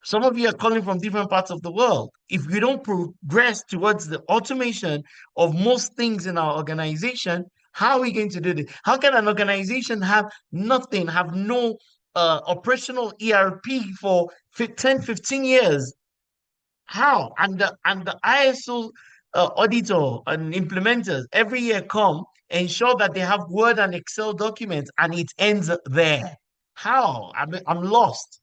Some of you are calling from different parts of the world. If we don't progress towards the automation of most things in our organization, how are we going to do this? How can an organization have nothing, have no operational ERP for 10, 15 years? How? And the ISO auditor and implementers every year come ensure that they have Word and Excel documents and it ends there. How? I'm lost.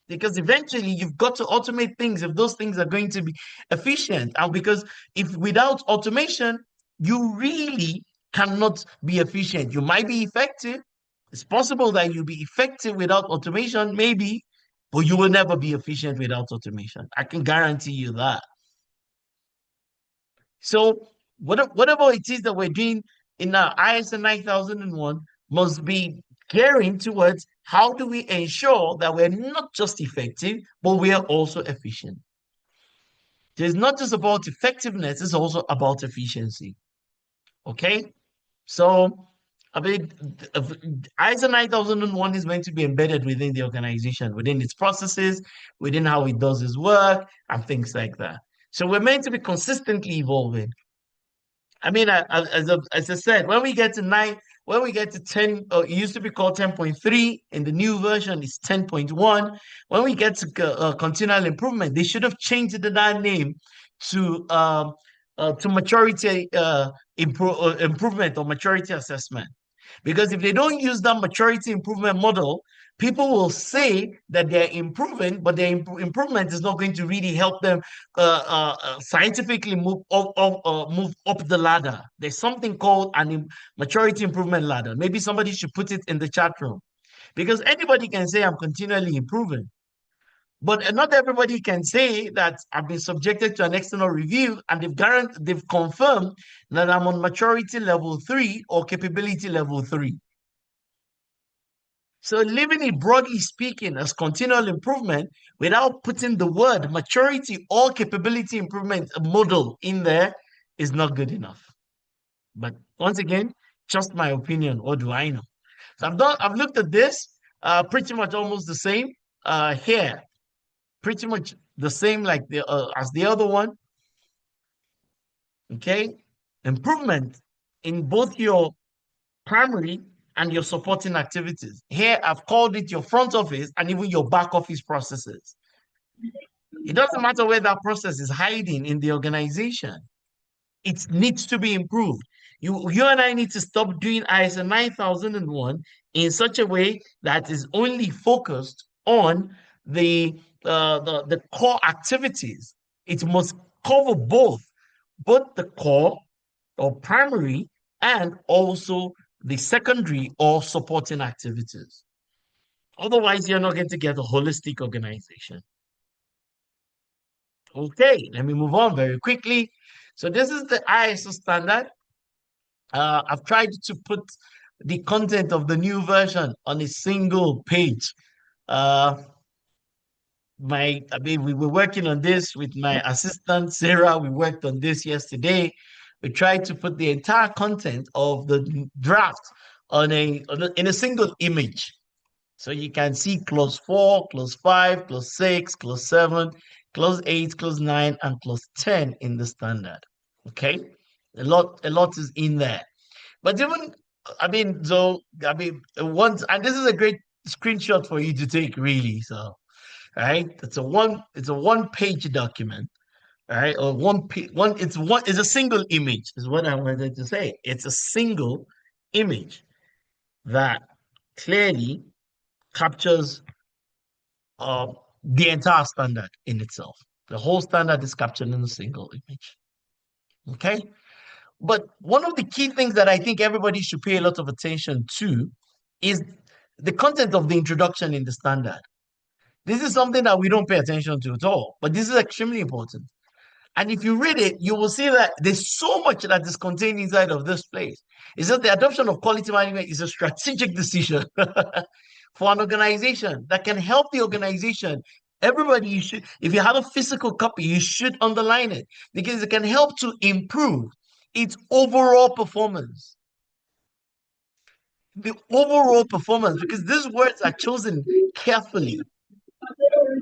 Because eventually you've got to automate things if those things are going to be efficient. And because if without automation, you really cannot be efficient. You might be effective. It's possible that you'll be effective without automation, maybe, but you will never be efficient without automation. I can guarantee you that. So whatever it is that we're doing in our ISO 9001 must be gearing towards how do we ensure that we're not just effective, but we are also efficient. It's not just about effectiveness, it's also about efficiency. Okay? So, I mean, ISO 9001 is meant to be embedded within the organization, within its processes, within how it does its work, and things like that. So, we're meant to be consistently evolving. I mean, as I said, when we get to nine, when we get to 10, it used to be called 10.3. In the new version, it's 10.1. When we get to continual improvement, they should have changed that name to maturity improvement or maturity assessment. Because if they don't use that maturity improvement model, people will say that they're improving, but their improvement is not going to really help them scientifically move up the ladder. There's something called an maturity improvement ladder. Maybe somebody should put it in the chat room because anybody can say I'm continually improving. But not everybody can say that I've been subjected to an external review and they've confirmed that I'm on maturity level 3 or capability level 3. So leaving it broadly speaking as continual improvement without putting the word maturity or capability improvement model in there is not good enough. But once again, just my opinion. What do I know? So I've looked at this, pretty much almost the same. Here, pretty much the same like the as the other one. Okay, improvement in both your primary and your supporting activities. Here, I've called it your front office and even your back office processes. It doesn't matter where that process is hiding in the organization. It needs to be improved. You and I need to stop doing ISO 9001 in such a way that is only focused on the core activities. It must cover both the core or primary and also the secondary or supporting activities. Otherwise, you're not going to get a holistic organization. Okay, let me move on very quickly. So this is the ISO standard. I've tried to put the content of the new version on a single page. Uh, I mean, we were working on this with my assistant Sarah. We worked on this yesterday. We tried to put the entire content of the draft in a single image. So you can see clause 4, clause 5, clause 6, clause 7, clause 8, clause 9, and clause 10 in the standard. Okay. A lot is in there. But even, once, and this is a great screenshot for you to take, really. So, right, it's a one-page document, all right, or it's a single image, is what I wanted to say. It's a single image that clearly captures uh, the entire standard in itself. The whole standard is captured in a single image. Okay. But one of the key things that I think everybody should pay a lot of attention to is the content of the introduction in the standard. This is something that we don't pay attention to at all, but this is extremely important. And if you read it, you will see that there's so much that is contained inside of this place. It's that the adoption of quality management is a strategic decision for an organization that can help the organization. Everybody, you should, if you have a physical copy, you should underline it because it can help to improve its overall performance. The overall performance, because these words are chosen carefully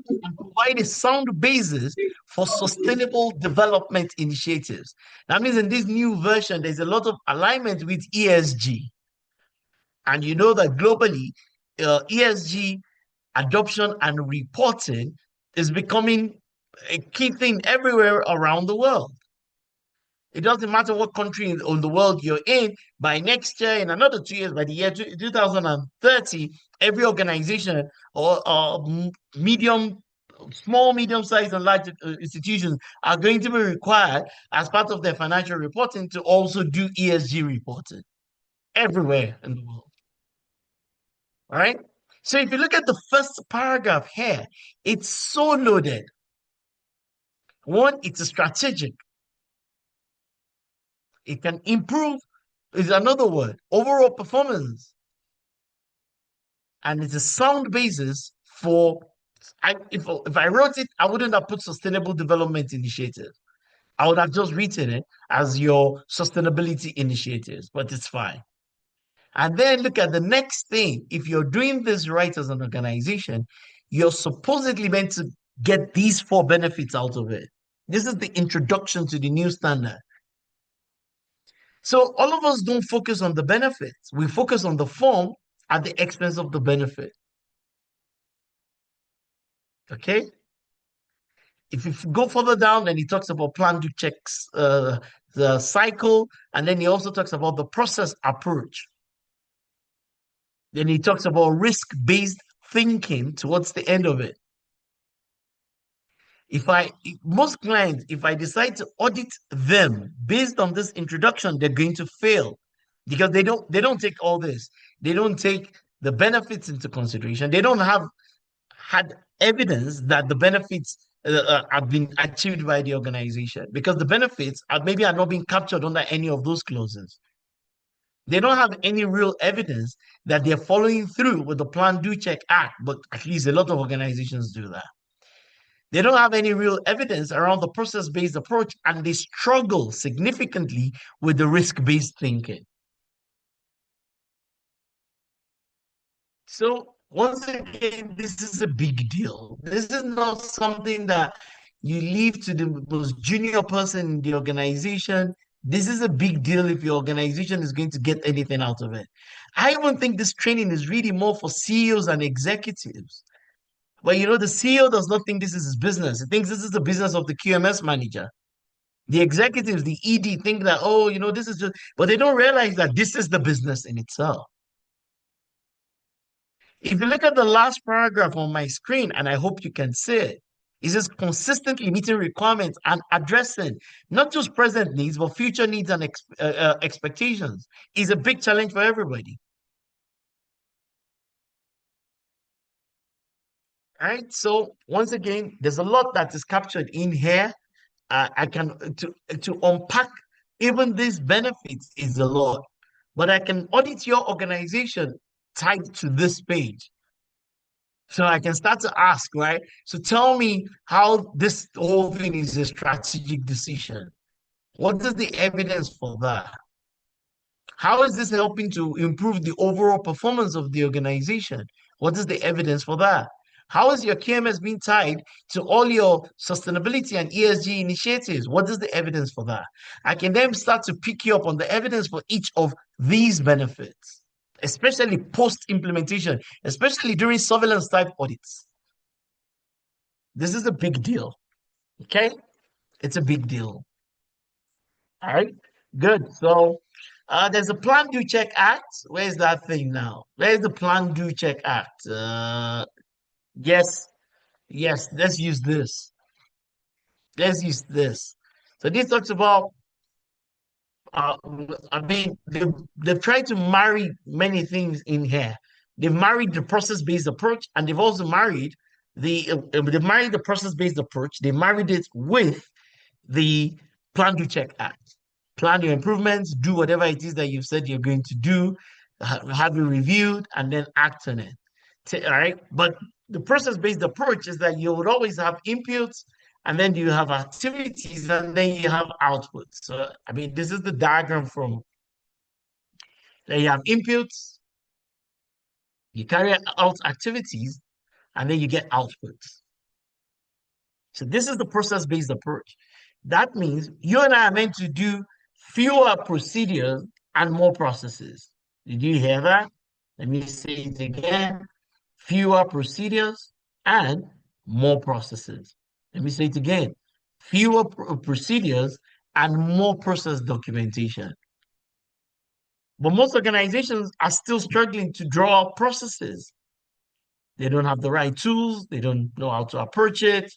and provide a sound basis for sustainable development initiatives. That means in this new version, there's a lot of alignment with ESG. And you know that globally, ESG adoption and reporting is becoming a key thing everywhere around the world. It doesn't matter what country in the world you're in, by next year, in another 2 years, by the year 2030, every organization or small, medium-sized, and large institutions are going to be required as part of their financial reporting to also do ESG reporting everywhere in the world. All right. So if you look at the first paragraph here, it's so loaded. One, it's a strategic. It can improve, is another word, overall performance. And it's a sound basis for, if I wrote it, I wouldn't have put sustainable development initiative. I would have just written it as your sustainability initiatives, but it's fine. And then look at the next thing. If you're doing this right as an organization, you're supposedly meant to get these 4 benefits out of it. This is the introduction to the new standard. So all of us don't focus on the benefits. We focus on the form at the expense of the benefit. Okay? If you go further down, then he talks about plan to checks the cycle, and then he also talks about the process approach. Then he talks about risk-based thinking towards the end of it. Most clients, if I decide to audit them based on this introduction, they're going to fail because they don't take all this. They don't take the benefits into consideration. They don't have had evidence that the benefits have been achieved by the organization because the benefits are not being captured under any of those clauses. They don't have any real evidence that they're following through with the Plan, Do, Check, Act, but at least a lot of organizations do that. They don't have any real evidence around the process-based approach, and they struggle significantly with the risk-based thinking. So once again, this is a big deal. This is not something that you leave to the most junior person in the organization. This is a big deal if your organization is going to get anything out of it. I even think this training is really more for CEOs and executives. But the CEO does not think this is his business. He thinks this is the business of the QMS manager. The executives, the ED, think that, oh, this is just, but they don't realize that this is the business in itself. If you look at the last paragraph on my screen, and I hope you can see it, it says consistently meeting requirements and addressing not just present needs, but future needs and expectations is a big challenge for everybody. All right. So once again, there's a lot that is captured in here. I can to unpack even these benefits is a lot, but I can audit your organization tied to this page. So I can start to ask, right? So tell me how this whole thing is a strategic decision. What is the evidence for that? How is this helping to improve the overall performance of the organization? What is the evidence for that? How is your KMS being tied to all your sustainability and ESG initiatives? What is the evidence for that? I can then start to pick you up on the evidence for each of these benefits, especially post implementation, especially during surveillance type audits. This is a big deal. Okay. It's a big deal. All right. Good. So there's a Plan Do Check Act. Where's that thing now? Where's the Plan Do Check Act? Yes, yes, let's use this. Let's use this. So this talks about uh, I mean, they've tried to marry many things in here. They've married the process-based approach, and they've also married the process-based approach. They married it with the Plan Do Check Act. Plan your improvements, do whatever it is that you've said you're going to do, have it reviewed, and then act on it. All right. But the process-based approach is that you would always have inputs, and then you have activities, and then you have outputs. So, I mean, this is the diagram from that you have inputs, you carry out activities, and then you get outputs. So this is the process-based approach. That means you and I are meant to do fewer procedures and more processes. Did you hear that? Let me say it again. Fewer procedures and more processes. Let me say it again. Fewer procedures and more process documentation. But most organizations are still struggling to draw up processes. They don't have the right tools, they don't know how to approach it,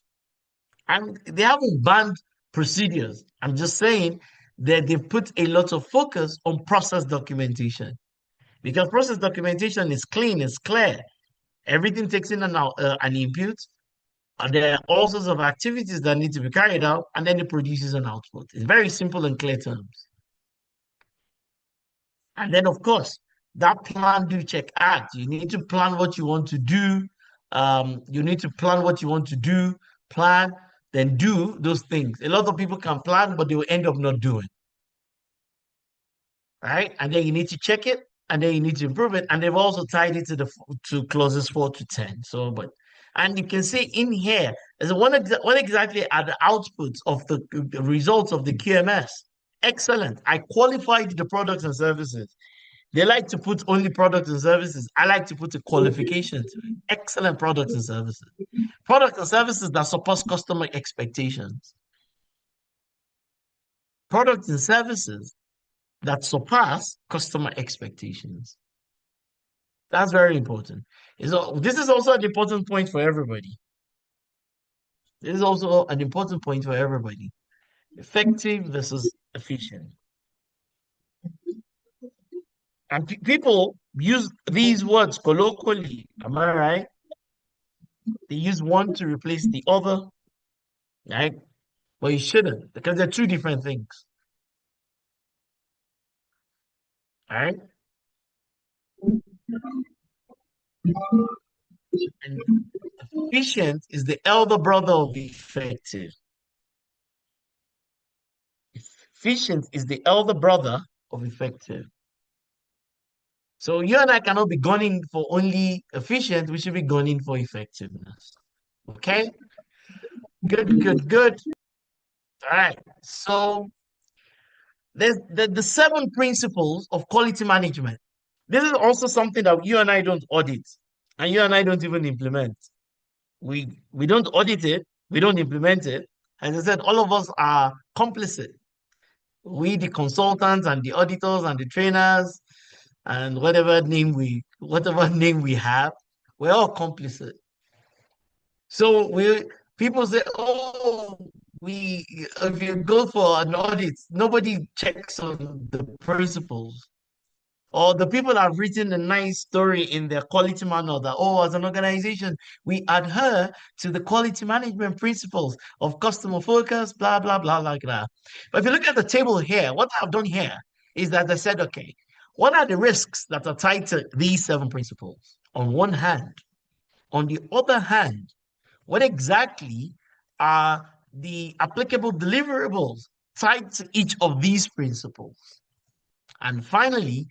and they haven't banned procedures. I'm just saying that they've put a lot of focus on process documentation because process documentation is clean, it's clear. Everything takes in an input, and there are all sorts of activities that need to be carried out, and then it produces an output. It's very simple and clear terms. And then, of course, that plan, do, check, act. You need to plan what you want to do. You need to plan what you want to do, plan, then do those things. A lot of people can plan, but they will end up not doing. Right? And then you need to check it, and then you need to improve it. And they've also tied it to the to clauses 4 to 10. So, but and you can see in here is what exactly are the outputs of the results of the QMS. Excellent. I qualified the products and services. They like to put only products and services. I like to put a qualification to it. Excellent products and services. Products and services that surpass customer expectations. Products and services that surpass customer expectations. That's very important. So this is also an important point for everybody. This is also an important point for everybody. Effective versus efficient. And people use these words colloquially. Am I right? They use one to replace the other, right? But you shouldn't because they're two different things. All right. And efficient is the elder brother of effective. Efficient is the elder brother of effective. So you and I cannot be gunning for only efficient. We should be gunning for effectiveness. Okay. Good, good, good. All right. So there's the seven principles of quality management. This is also something that you and I don't audit, and you and I don't even implement. We don't audit it, we don't implement it. As I said, all of us are complicit. We, the consultants and the auditors and the trainers and whatever name we have, we're all complicit. So we people say, oh, we if you go for an audit, nobody checks on the principles. Or the people have written a nice story in their quality manual that, oh, as an organization, we adhere to the quality management principles of customer focus, blah, blah, blah, like that. But if you look at the table here, what I've done here is that I said, okay, what are the risks that are tied to these seven principles on one hand? On the other hand, what exactly are the applicable deliverables tied to each of these principles? And finally,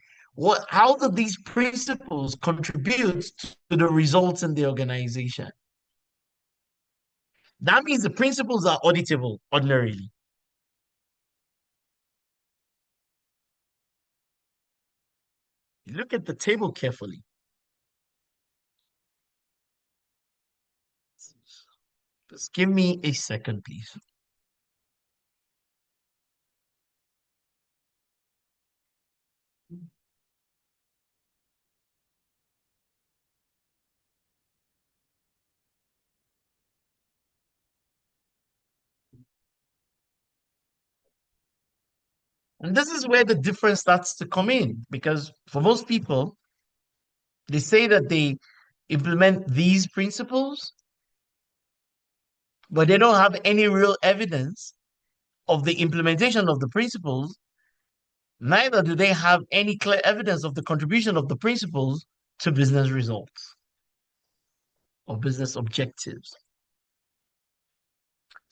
how do these principles contribute to the results in the organization? That means the principles are auditable ordinarily. Look at the table carefully. Just give me a second, please. And this is where the difference starts to come in because for most people, they say that they implement these principles, but they don't have any real evidence of the implementation of the principles. Neither do they have any clear evidence of the contribution of the principles to business results or business objectives.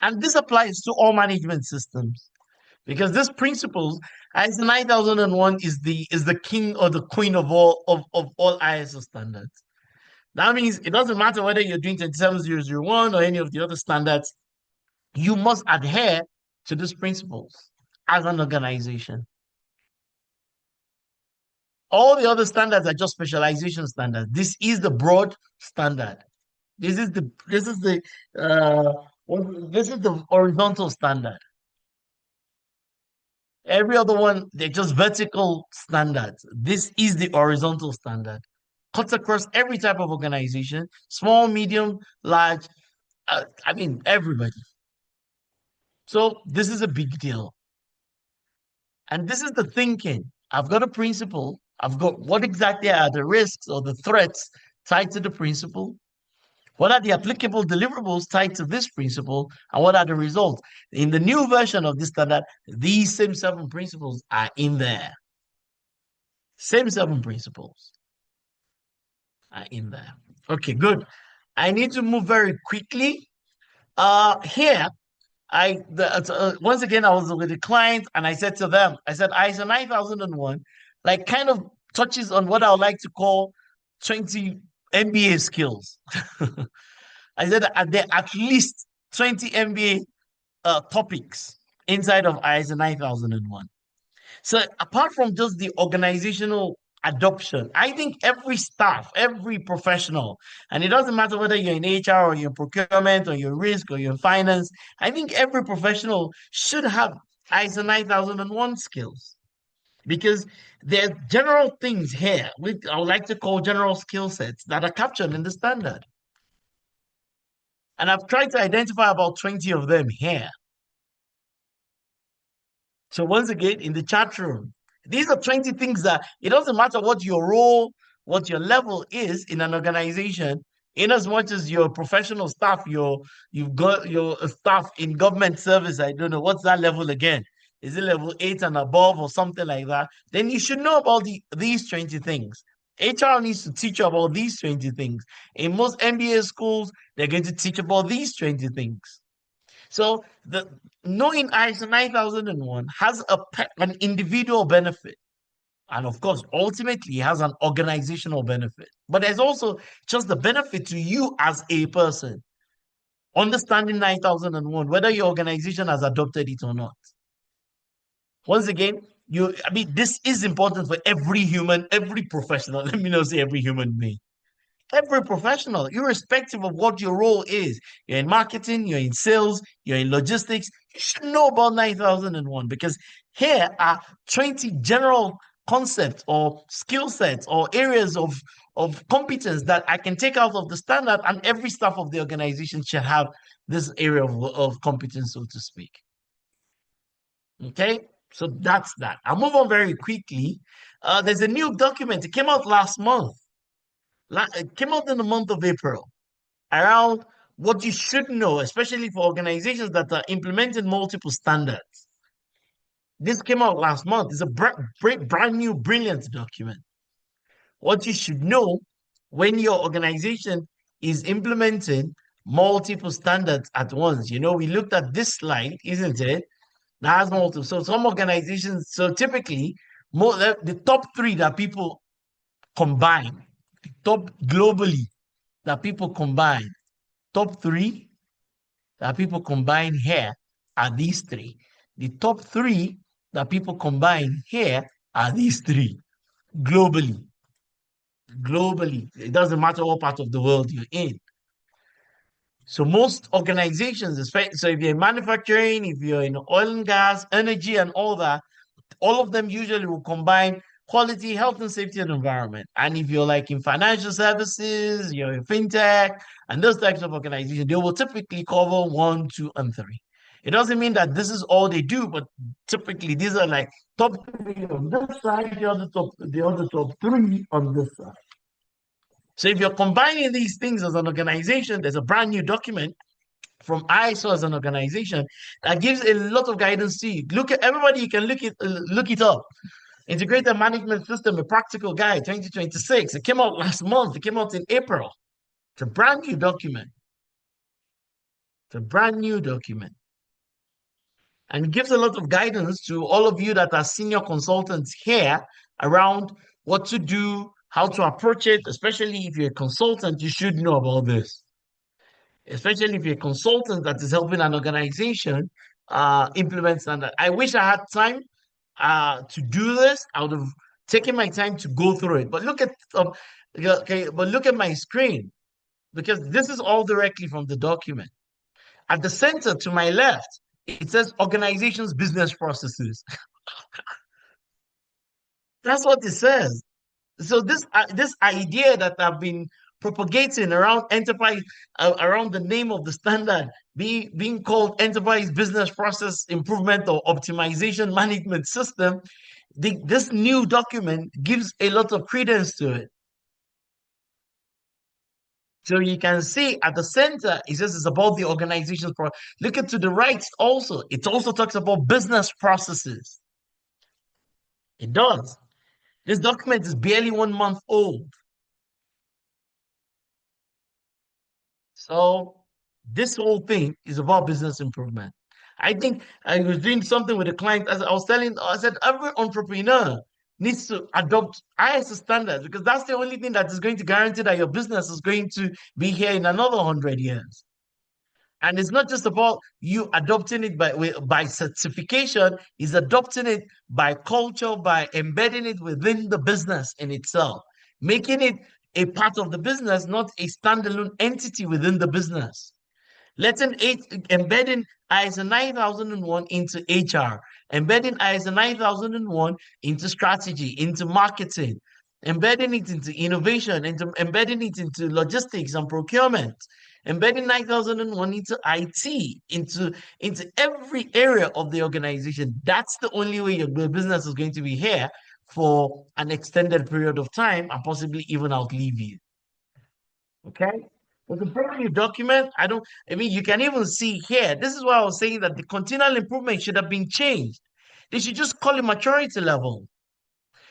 And this applies to all management systems because this principles, ISO 9001 is the king or the queen of all ISO standards. That means it doesn't matter whether you're doing 27001 or any of the other standards, you must adhere to these principles as an organization. All the other standards are just specialization standards. This is the broad standard. Uh this is the horizontal standard. Every other one, they're just vertical standards. This is the horizontal standard. Cuts across every type of organization, small, medium, large. I mean, everybody. So this is a big deal. And this is the thinking. I've got a principle. I've got what exactly are the risks or the threats tied to the principle? What are the applicable deliverables tied to this principle? And what are the results? In the new version of this standard, these same seven principles are in there. Same seven principles are in there. Okay, good. I need to move very quickly. Here, once again, I was with the client and I said to them, I said, ISO 9001, like kind of touches on what I would like to call 20 MBA skills. I said there are at least 20 MBA topics inside of ISO 9001. So apart from just the organizational adoption, I think every staff, every professional, and it doesn't matter whether you're in HR or you're in procurement or you're risk or you're in finance, I think every professional should have ISO 9001 skills because there are general things here, which I would like to call general skill sets that are captured in the standard. And I've tried to identify about 20 of them here. So once again, in the chat room, these are 20 things that it doesn't matter what your role, what your level is in an organization, in as much as your professional staff, you've got your staff in government service. I don't know what's that level again. is it level 8 and above or something like that, then you should know about these 20 things. HR needs to teach you about these 20 things. In most MBA schools, they're going to teach about these 20 things. So the knowing ISO 9001 has an individual benefit. And of course, ultimately, it has an organizational benefit. But there's also just the benefit to you as a person. Understanding 9001, whether your organization has adopted it or not. Once again, I mean, this is important for every human, every professional. Let me not say every human being. Every professional, irrespective of what your role is. You're in marketing, you're in sales, you're in logistics, you should know about 9001 because here are 20 general concepts or skill sets or areas of competence that I can take out of the standard, and every staff of the organization should have this area of competence, so to speak. Okay, so that's that. I'll move on very quickly. There's a new document. It came out last month. It came out in the month of April around what you should know, especially for organizations that are implementing multiple standards. This came out last month. It's a brand new, brilliant document. What you should know when your organization is implementing multiple standards at once. You know, we looked at this slide, isn't it? That has multiple. So some organizations, so typically, the top three that people combine, the top globally that people combine, top three that people combine here are these three. The top three that people combine here are these three globally. Globally, it doesn't matter what part of the world you're in. So most organizations, so if you're in manufacturing, if you're in oil and gas, energy, and all that, all of them usually will combine quality, health and safety, and environment. And if you're like in financial services, you're in fintech, and those types of organizations, they will typically cover one, two, and three. It doesn't mean that this is all they do, but typically these are like top three on this side, the other top three on this side. So if you're combining these things as an organization, there's a brand new document from ISO as an organization that gives a lot of guidance to you. Look at everybody, you can look it up. Integrated Management System, a Practical Guide, 2026. It came out last month. It came out in April. It's a brand new document. It's a brand new document. And it gives a lot of guidance to all of you that are senior consultants here around what to do, how to approach it, especially if you're a consultant, you should know about this. Especially if you're a consultant that is helping an organization implement standard. I wish I had time to do this. I would have taken my time to go through it. But look at my screen, because this is all directly from the document. At the center to my left, it says organizations business processes. That's what it says. So this idea that I've been propagating around enterprise, around the name of the standard being called enterprise business process improvement or optimization management system, this new document gives a lot of credence to it. So you can see at the center, it says it's about the organization's Look at to the right also. It also talks about business processes. It does. This document is barely 1 month old. So this whole thing is about business improvement. I think I was doing something with a client. I said, every entrepreneur needs to adopt ISO standards because that's the only thing that is going to guarantee that your business is going to be here in another 100 years. And it's not just about you adopting it by certification, it's adopting it by culture, by embedding it within the business in itself, making it a part of the business, not a standalone entity within the business. Embedding ISO 9001 into HR, embedding ISO 9001 into strategy, into marketing, embedding it into innovation, embedding it into logistics and procurement, embedding 9001 into IT, into every area of the organization. That's the only way your business is going to be here for an extended period of time and possibly even outlive you. Okay? But the brand new document, I mean, you can even see here, this is why I was saying that the continual improvement should have been changed. They should just call it maturity level.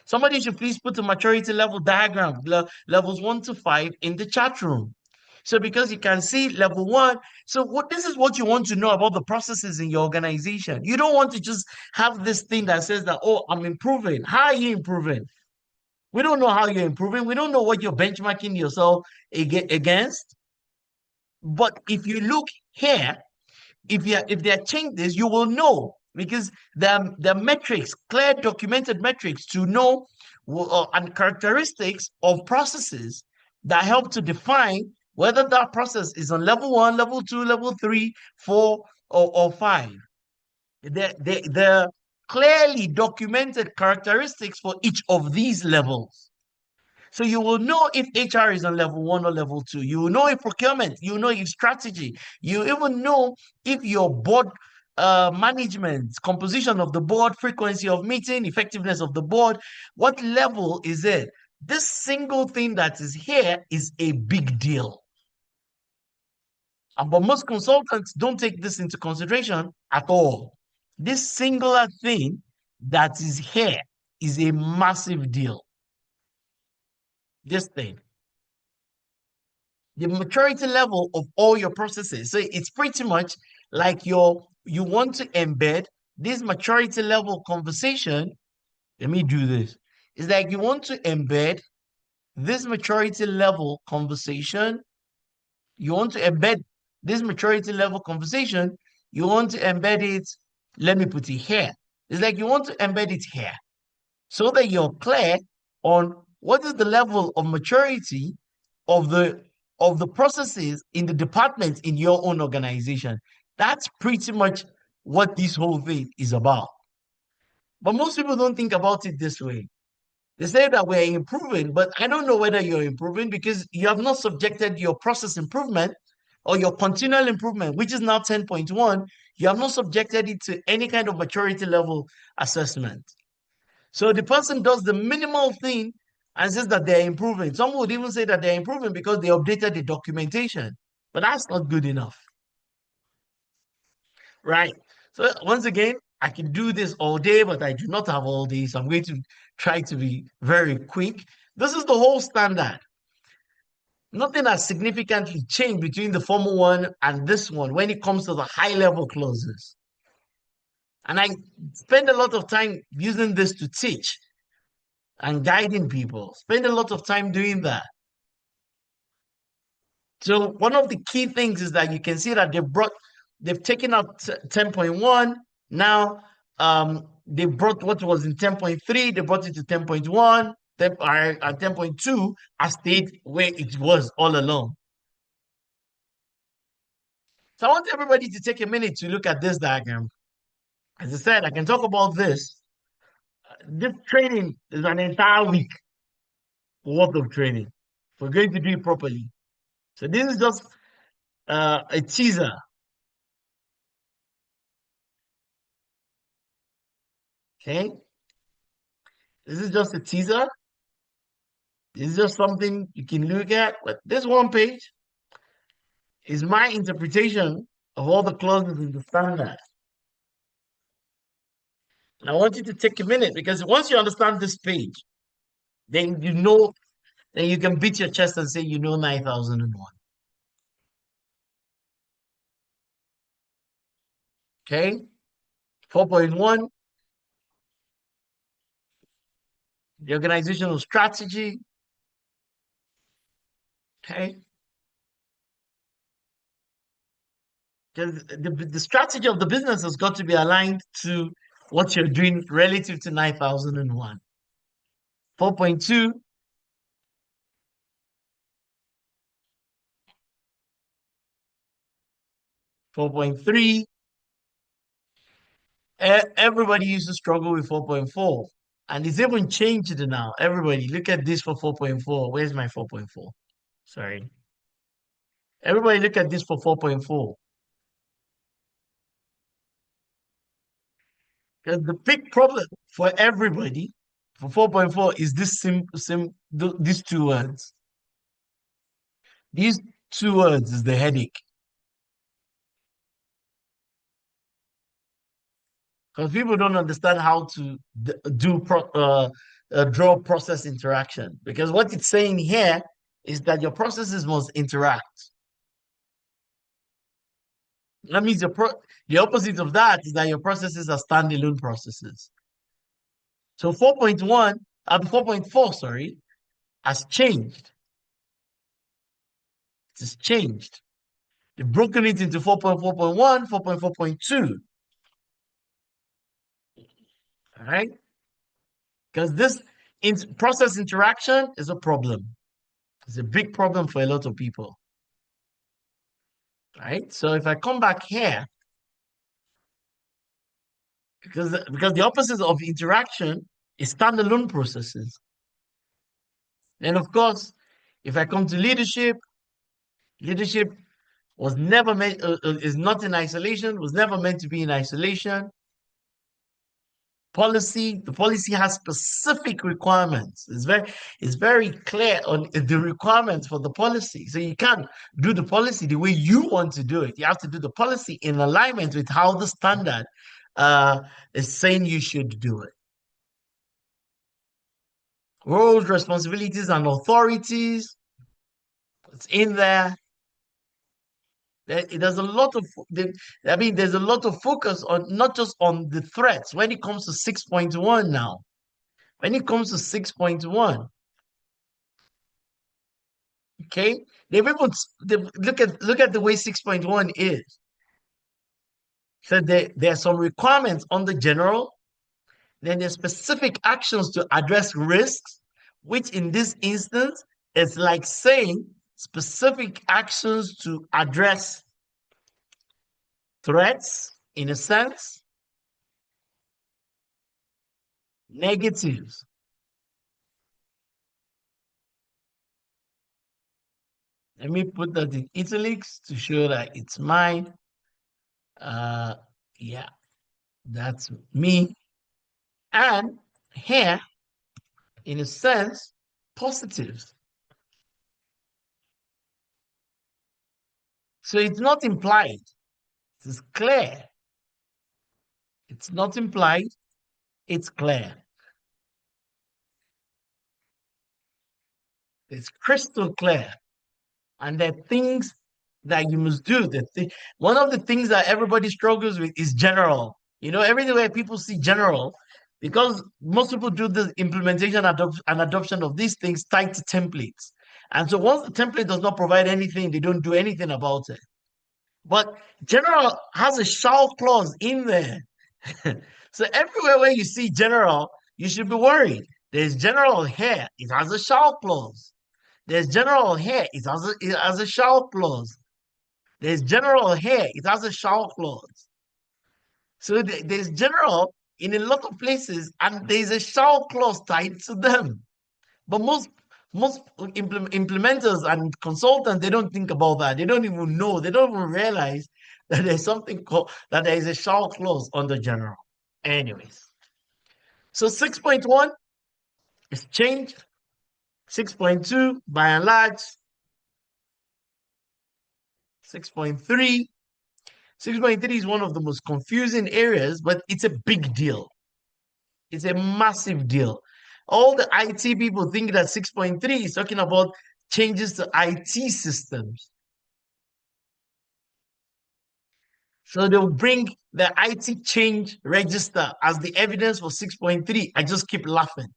Somebody should please put a maturity level diagram, levels 1 to 5 in the chat room. So because you can see level 1, so what this is what you want to know about the processes in your organization. You don't want to just have this thing that says that, oh, I'm improving. How are you improving? We don't know how you're improving. We don't know what you're benchmarking yourself against. But if you look here, if there are changes, you will know because the metrics, clear documented metrics to know and characteristics of processes that help to define whether that process is on level 1, level 2, level 3, 4, or 5. The clearly documented characteristics for each of these levels. So you will know if HR is on level 1 or level 2. You will know if procurement, you know if strategy. You even know if your board management, composition of the board, frequency of meeting, effectiveness of the board, what level is it? This single thing that is here is a big deal. But most consultants don't take this into consideration at all. This singular thing that is here is a massive deal. This thing. The maturity level of all your processes. So it's pretty much like you want to embed this maturity level conversation. Let me do this. It's like you want to embed this maturity level conversation. You want to embed this maturity level conversation. You want to embed it. Let me put it here. It's like you want to embed it here so that you're clear on what is the level of maturity of the processes in the department in your own organization. That's pretty much what this whole thing is about. But most people don't think about it this way. They say that we're improving, but I don't know whether you're improving because you have not subjected your process improvement or your continual improvement, which is now 10.1, you have not subjected it to any kind of maturity level assessment. So the person does the minimal thing and says that they're improving. Some would even say that they're improving because they updated the documentation, but that's not good enough. Right. So once again, I can do this all day, but I do not have all day. So I'm going to try to be very quick. This is the whole standard. Nothing has significantly changed between the former one and this one when it comes to the high level clauses. And I spend a lot of time using this to teach and guiding people. Spend a lot of time doing that. So one of the key things is that you can see that they've taken out 10.1. Now they brought what was in 10.3, they brought it to 10.1, and 10.2 has stayed where it was all along. So I want everybody to take a minute to look at this diagram. As I said, I can talk about this. This training is an entire week worth of training. If we're going to do it properly. So this is just a teaser. Okay. This is just a teaser. This is just something you can look at. But this one page is my interpretation of all the clauses in the standard. And I want you to take a minute because once you understand this page, then you know, then you can beat your chest and say you know 9001. Okay? 4.1, the organizational strategy. Okay? The strategy of the business has got to be aligned to what you're doing relative to 9001. 4.2, 4.3. Everybody used to struggle with 4.4. And it's even changed now. Everybody, look at this for 4.4. Where's my 4.4? Sorry. Everybody look at this for 4.4. Because the big problem for everybody for 4.4 is these two words. These two words is the headache. because people don't understand how to draw process interaction. Because what it's saying here is that your processes must interact. That means the opposite of that is that your processes are standalone processes. So 4.1, 4.4, sorry, has changed. It has changed. They've broken it into 4.4.1, 4.4.2. All right? Because this process interaction is a problem. It's a big problem for a lot of people. Right? So if I come back here, because the opposite of interaction is standalone processes. And of course, if I come to leadership, leadership was never meant is not in isolation, was never meant to be in isolation. The policy has specific requirements. It's very clear on the requirements for the policy. So you can't do the policy the way you want to do it. You have to do the policy in alignment with how the standard is saying you should do it. Roles, responsibilities, and authorities. It's in there. There's a lot of, there's a lot of focus on not just on the threats when it comes to 6.1 now. When it comes to 6.1, okay, look at the way 6.1 is. So there are some requirements on the general, then there's specific actions to address risks, which in this instance is like saying specific actions to address threats in a sense, negatives. Let me put that in italics to show that it's mine. Yeah, that's me. And here, in a sense, positives. So it's not implied. It's clear. It's not implied. It's clear. It's crystal clear. And there are things that you must do. One of the things that everybody struggles with is general. You know, everywhere people see general, because most people do the implementation and adoption of these things tied to templates. And so once the template does not provide anything, they don't do anything about it. But general has a shall clause in there. So everywhere where you see general, you should be worried. There's general here, it has a shall clause. There's general here, it has a shall clause. There's general here, it has a shall clause. So there's general in a lot of places, and there's a shall clause tied to them. But most implementers and consultants, they don't think about that. They don't even know. They don't even realize that there's something called that there is a shall clause under general. Anyways, so 6.1 is changed. 6.2 by and large. 6.3. 6.3 is one of the most confusing areas, but it's a big deal. It's a massive deal. All the IT people think that 6.3 is talking about changes to IT systems. So they'll bring the IT change register as the evidence for 6.3. I just keep laughing.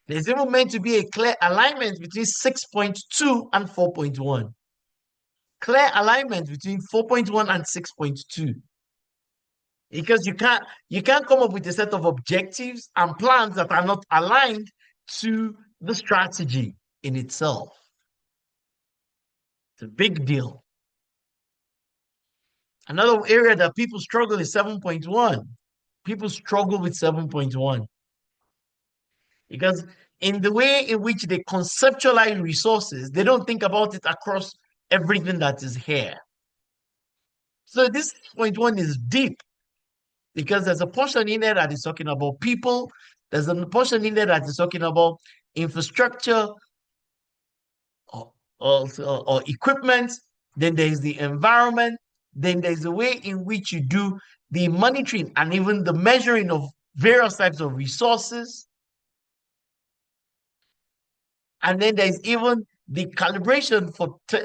There's even meant to be a clear alignment between 6.2 and 4.1. Clear alignment between 4.1 and 6.2. Because you can't come up with a set of objectives and plans that are not aligned to the strategy in itself. It's a big deal. Another area that people struggle is 7.1. People struggle with 7.1 because in the way in which they conceptualize resources, they don't think about it across everything that is here. So this 6.1 is deep because there's a portion in there that is talking about people. There's a portion in there that is talking about infrastructure or equipment. Then there's the environment. Then there's the way in which you do the monitoring and even the measuring of various types of resources. And then there's even the calibration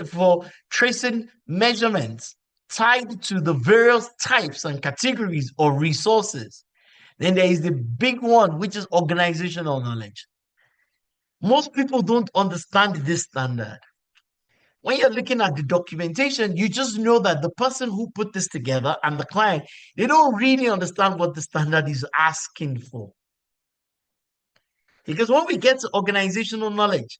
for tracing measurements tied to the various types and categories of resources. Then there is the big one, which is organizational knowledge. Most people don't understand this standard. When you're looking at the documentation, you just know that the person who put this together and the client, they don't really understand what the standard is asking for. Because when we get to organizational knowledge,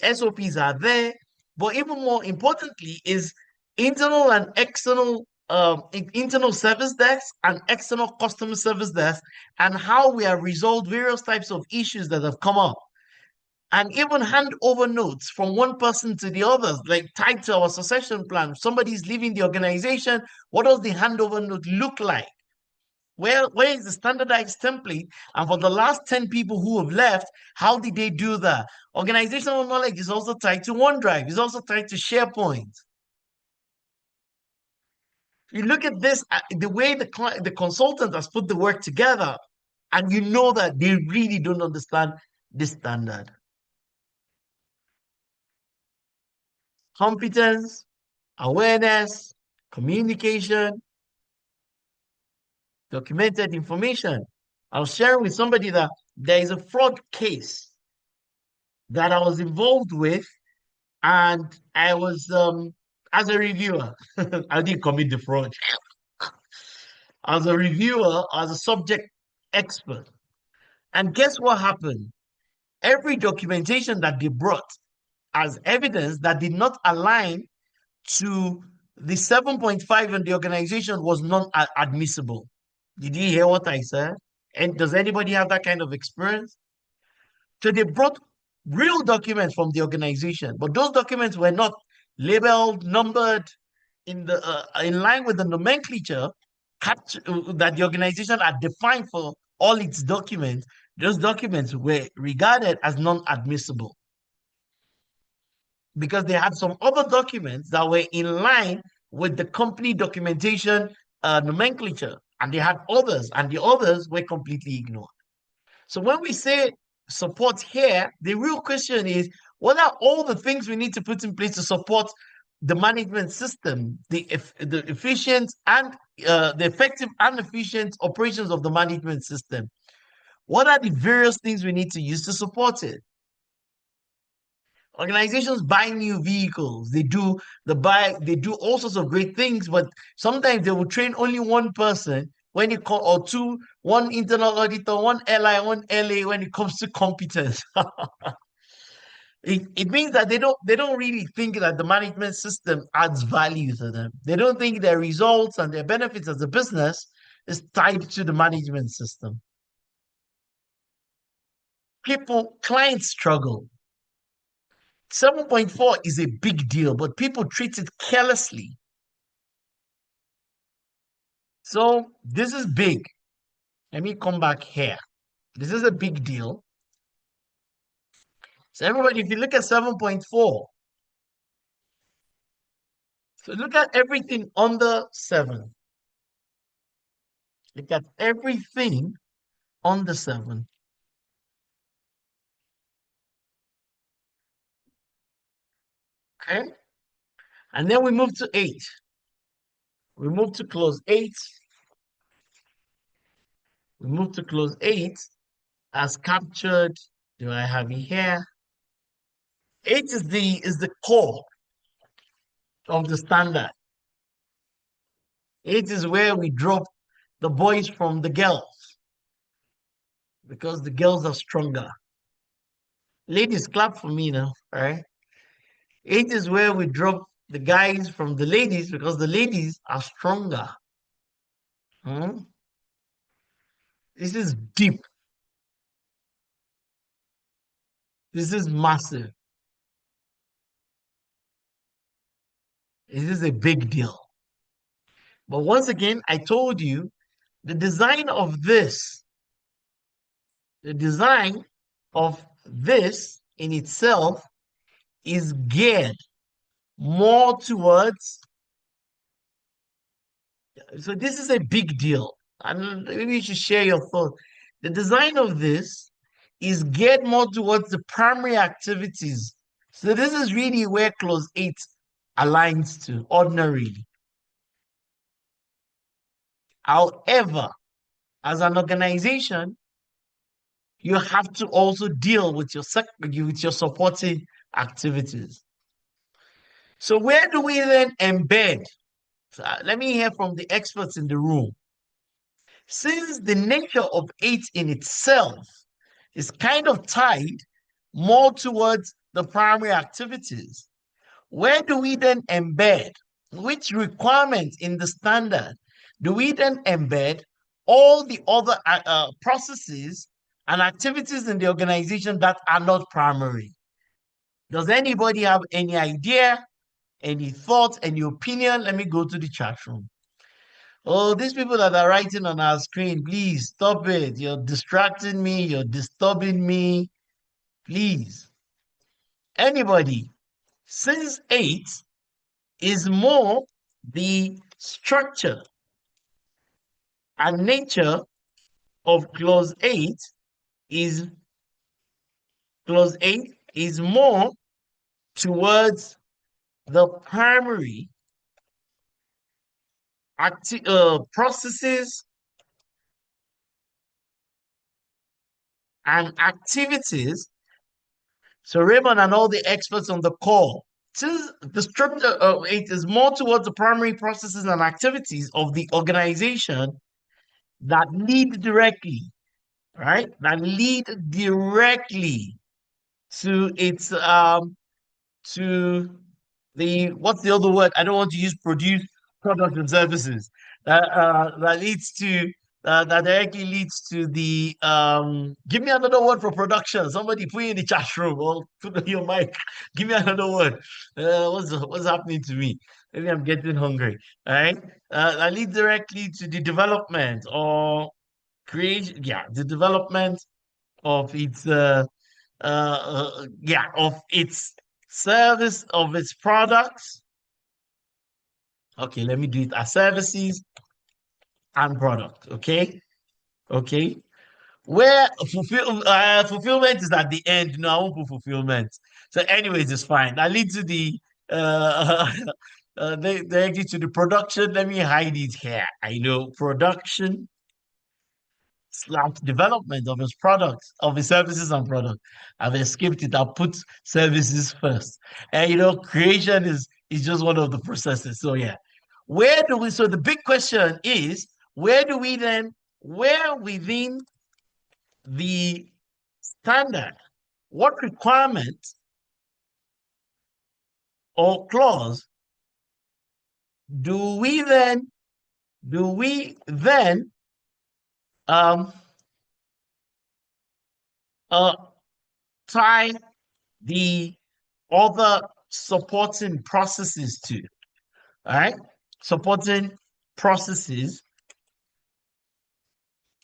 SOPs are there, but even more importantly is internal and external internal service desks and external customer service desks, and how we have resolved various types of issues that have come up, and even hand over notes from one person to the others, like tied to our succession plan. Somebody's leaving the organization. What does the handover note look like? Where is the standardized template? And for the last 10 people who have left, how did they do that? Organizational knowledge is also tied to OneDrive, is also tied to SharePoint. You look at this, the way the consultant has put the work together, and you know that they really don't understand this standard. Competence, awareness, communication, documented information. I was sharing with somebody that there is a fraud case that I was involved with, and I was as a reviewer. I didn't commit the fraud. As a reviewer, as a subject expert. And guess what happened? Every documentation that they brought as evidence that did not align to the 7.5 in the organization was non-admissible. Did you hear what I said? And does anybody have that kind of experience? So they brought real documents from the organization, but those documents were not labeled, numbered in line with the nomenclature that the organization had defined for all its documents. Those documents were regarded as non-admissible because they had some other documents that were in line with the company documentation nomenclature, and they had others, and the others were completely ignored. So when we say support here, the real question is, what are all the things we need to put in place to support the management system, the efficient and the effective and efficient operations of the management system? What are the various things we need to use to support it? Organizations buy new vehicles. They do all sorts of great things, but sometimes they will train only one person when it comes, or two, one internal auditor, one LI, one LA when it comes to competence. It means that they don't really think that the management system adds value to them. They don't think their results and their benefits as a business is tied to the management system. Clients struggle. 7.4 is a big deal, but people treat it carelessly. So this is big. Let me come back here. This is a big deal. So everybody, if you look at 7.4, so look at everything under 7. Look at everything under 7. Okay? And then we move to 8. We move to close 8. We move to close 8 as captured. Do I have it here? 8 is the core of the standard. 8 is where we drop the boys from the girls because the girls are stronger. Ladies, clap for me now. All right. 8 is where we drop the guys from the ladies because the ladies are stronger. Hmm? This is deep. This is massive. This is a big deal. But once again, I told you the design of in itself is geared more towards So this is a big deal, and maybe you should share your thoughts. The design of this is geared more towards the primary activities. So this is really where clause 8 aligns to ordinarily. However, as an organization, you have to also deal with with your supporting activities. So where do we then embed? Let me hear from the experts in the room. Since the nature of it in itself is kind of tied more towards the primary activities, where do we then embed? Which requirements in the standard do we then embed all the other processes and activities in the organization that are not primary? Does anybody have any idea, any thoughts, any opinion? Let me go to the chat room. Oh, these people that are writing on our screen, please stop it. You're distracting me. You're disturbing me. Please. Anybody, since 8 is more the structure and nature of is clause 8 is more towards the primary processes and activities. So Raymond and all the experts on the call, since the structure of it is more towards the primary processes and activities of the organization that lead directly, right? That lead directly to its to the what's the other word? I don't want to use produce products and services. That leads to that directly leads to the give me another word for production. Somebody put it in the chat room or put on your mic. Give me another word. What's happening to me? Maybe I'm getting hungry. All right. That leads directly to the development or creation. Yeah, the development of its of its service of its products. Okay, let me do it as services and product. Okay. Where fulfillment is at the end. No, I won't put fulfillment. So, anyways, it's fine. That leads to the uh, they get to the production. Let me hide it here. I know production slash development of his products, of his services and products. I've escaped it. I put services first. And creation is just one of the processes. So yeah. So the big question is, where within the standard, what requirement or clause do we then do we then um uh tie the other supporting processes to? All right, supporting processes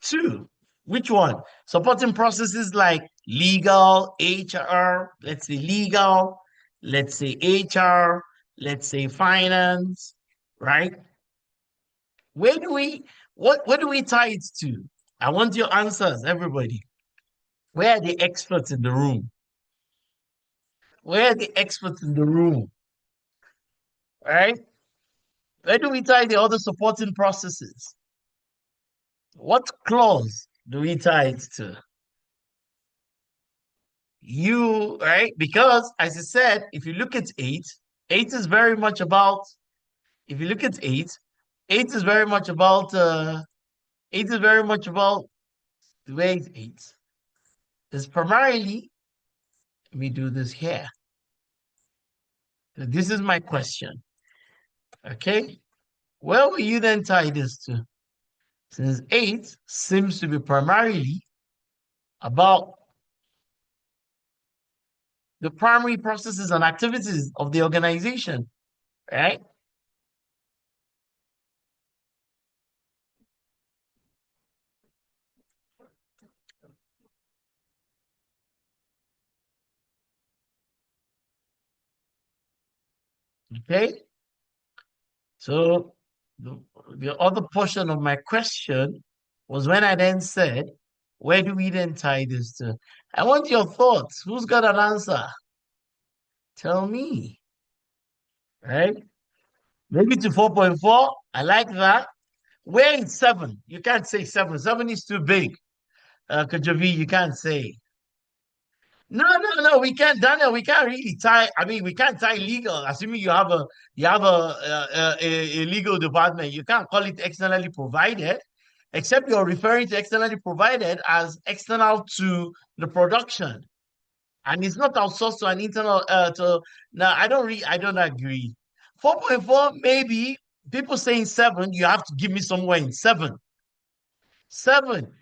to which one? Supporting processes like legal, HR, let's say legal, let's say HR, let's say finance, right? Where do we what do we tie it to? I want your answers, everybody. Where are the experts in the room? Where are the experts in the room? Right? Where do we tie the other supporting processes? What clause do we tie it to? Right? Because as I said, if you look at 8, 8 is very much about, if you look at 8, 8 is very much about, 8 is very much about the way it's 8. It's primarily, let me do this here. So this is my question. Okay. Where will you then tie this to? Since 8 seems to be primarily about the primary processes and activities of the organization, right? Okay. So the, the other portion of my question was when I then said, where do we then tie this to? I want your thoughts. Who's got an answer? Tell me, right? Maybe to 4.4. I like that. Where is seven? You can't say seven. Seven is too big. Kajavi, you can't say. No, no, no. We can't, Daniel. We can't really tie. I mean, we can't tie legal. Assuming you have a legal department, you can't call it externally provided, except you're referring to externally provided as external to the production, and it's not outsourced to an internal. To Now, I don't agree. 4.4, maybe people saying seven. You have to give me somewhere in seven. Seven.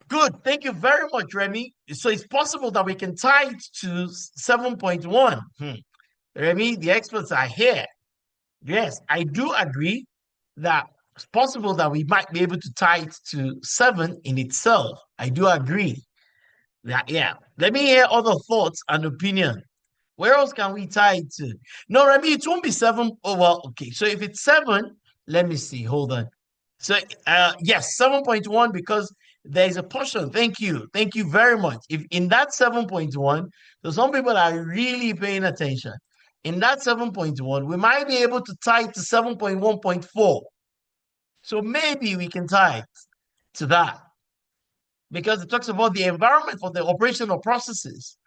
Good. Thank you very much, Remy. So it's possible that we can tie it to 7.1. Remy, the experts are here. Yes, I do agree that it's possible that we might be able to tie it to seven in itself. I do agree. That, yeah. Let me hear other thoughts and opinion. Where else can we tie it to? No, Remy, it won't be seven. Oh, well, okay. So if it's seven, let me see. Hold on. So yes, 7.1 because there is a portion. Thank you. Thank you very much. If in that 7.1, so some people are really paying attention. In that 7.1, we might be able to tie it to 7.1.4. So maybe we can tie it to that because it talks about the environment for the operational processes.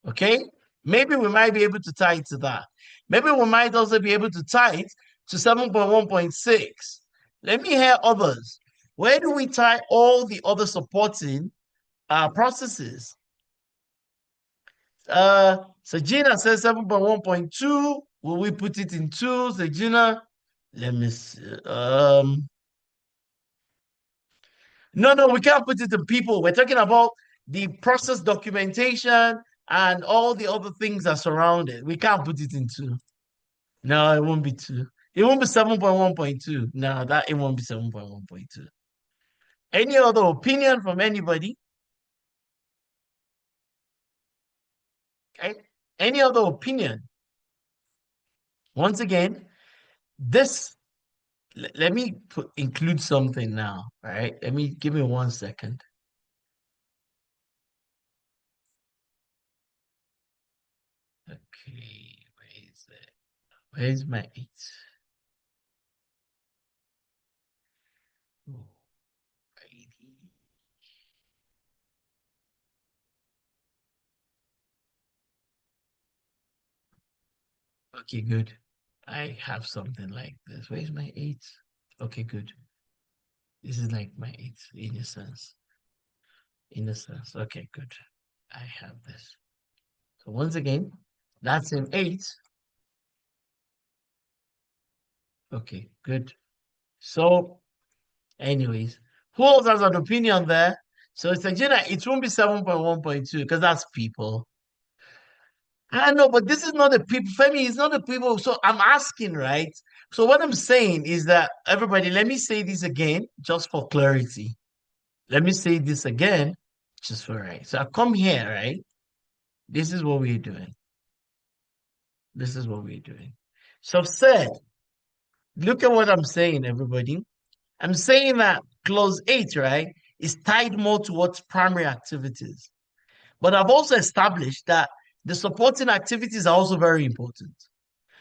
Okay? Maybe we might be able to tie it to that. Maybe we might also be able to tie it to 7.1.6. Let me hear others. Where do we tie all the other supporting processes? Gina says 7.1.2. Will we put it in two? Gina, let me see. No, no, we can't put it in people. We're talking about the process documentation and all the other things that surround it. We can't put it in two. No, it won't be two. It won't be 7.1.2. No, that it won't be 7.1.2. Any other opinion from anybody? Okay. Any other opinion? Once again, this let me include something now. All right. Let me give me 1 second. Okay, where is it? Where's my eight? Oh, okay, good. I have something like this. Where's my eight? Okay, good. This is like my eight in a sense. In a sense. Okay, good. I have this. So once again, that's in eight. Okay, good. So, anyways, who else has an opinion there? So it's like, it won't be 7.1.2 because that's people. I know, but this is not the people. Femi, it's not the people. So I'm asking, right? So what I'm saying is that everybody, let me say this again, just for clarity. Let me say this again, just for right. So I come here, right? This is what we're doing. This is what we're doing. So I've said, look at what I'm saying, everybody. I'm saying that clause 8, right, is tied more towards primary activities. But I've also established that the supporting activities are also very important.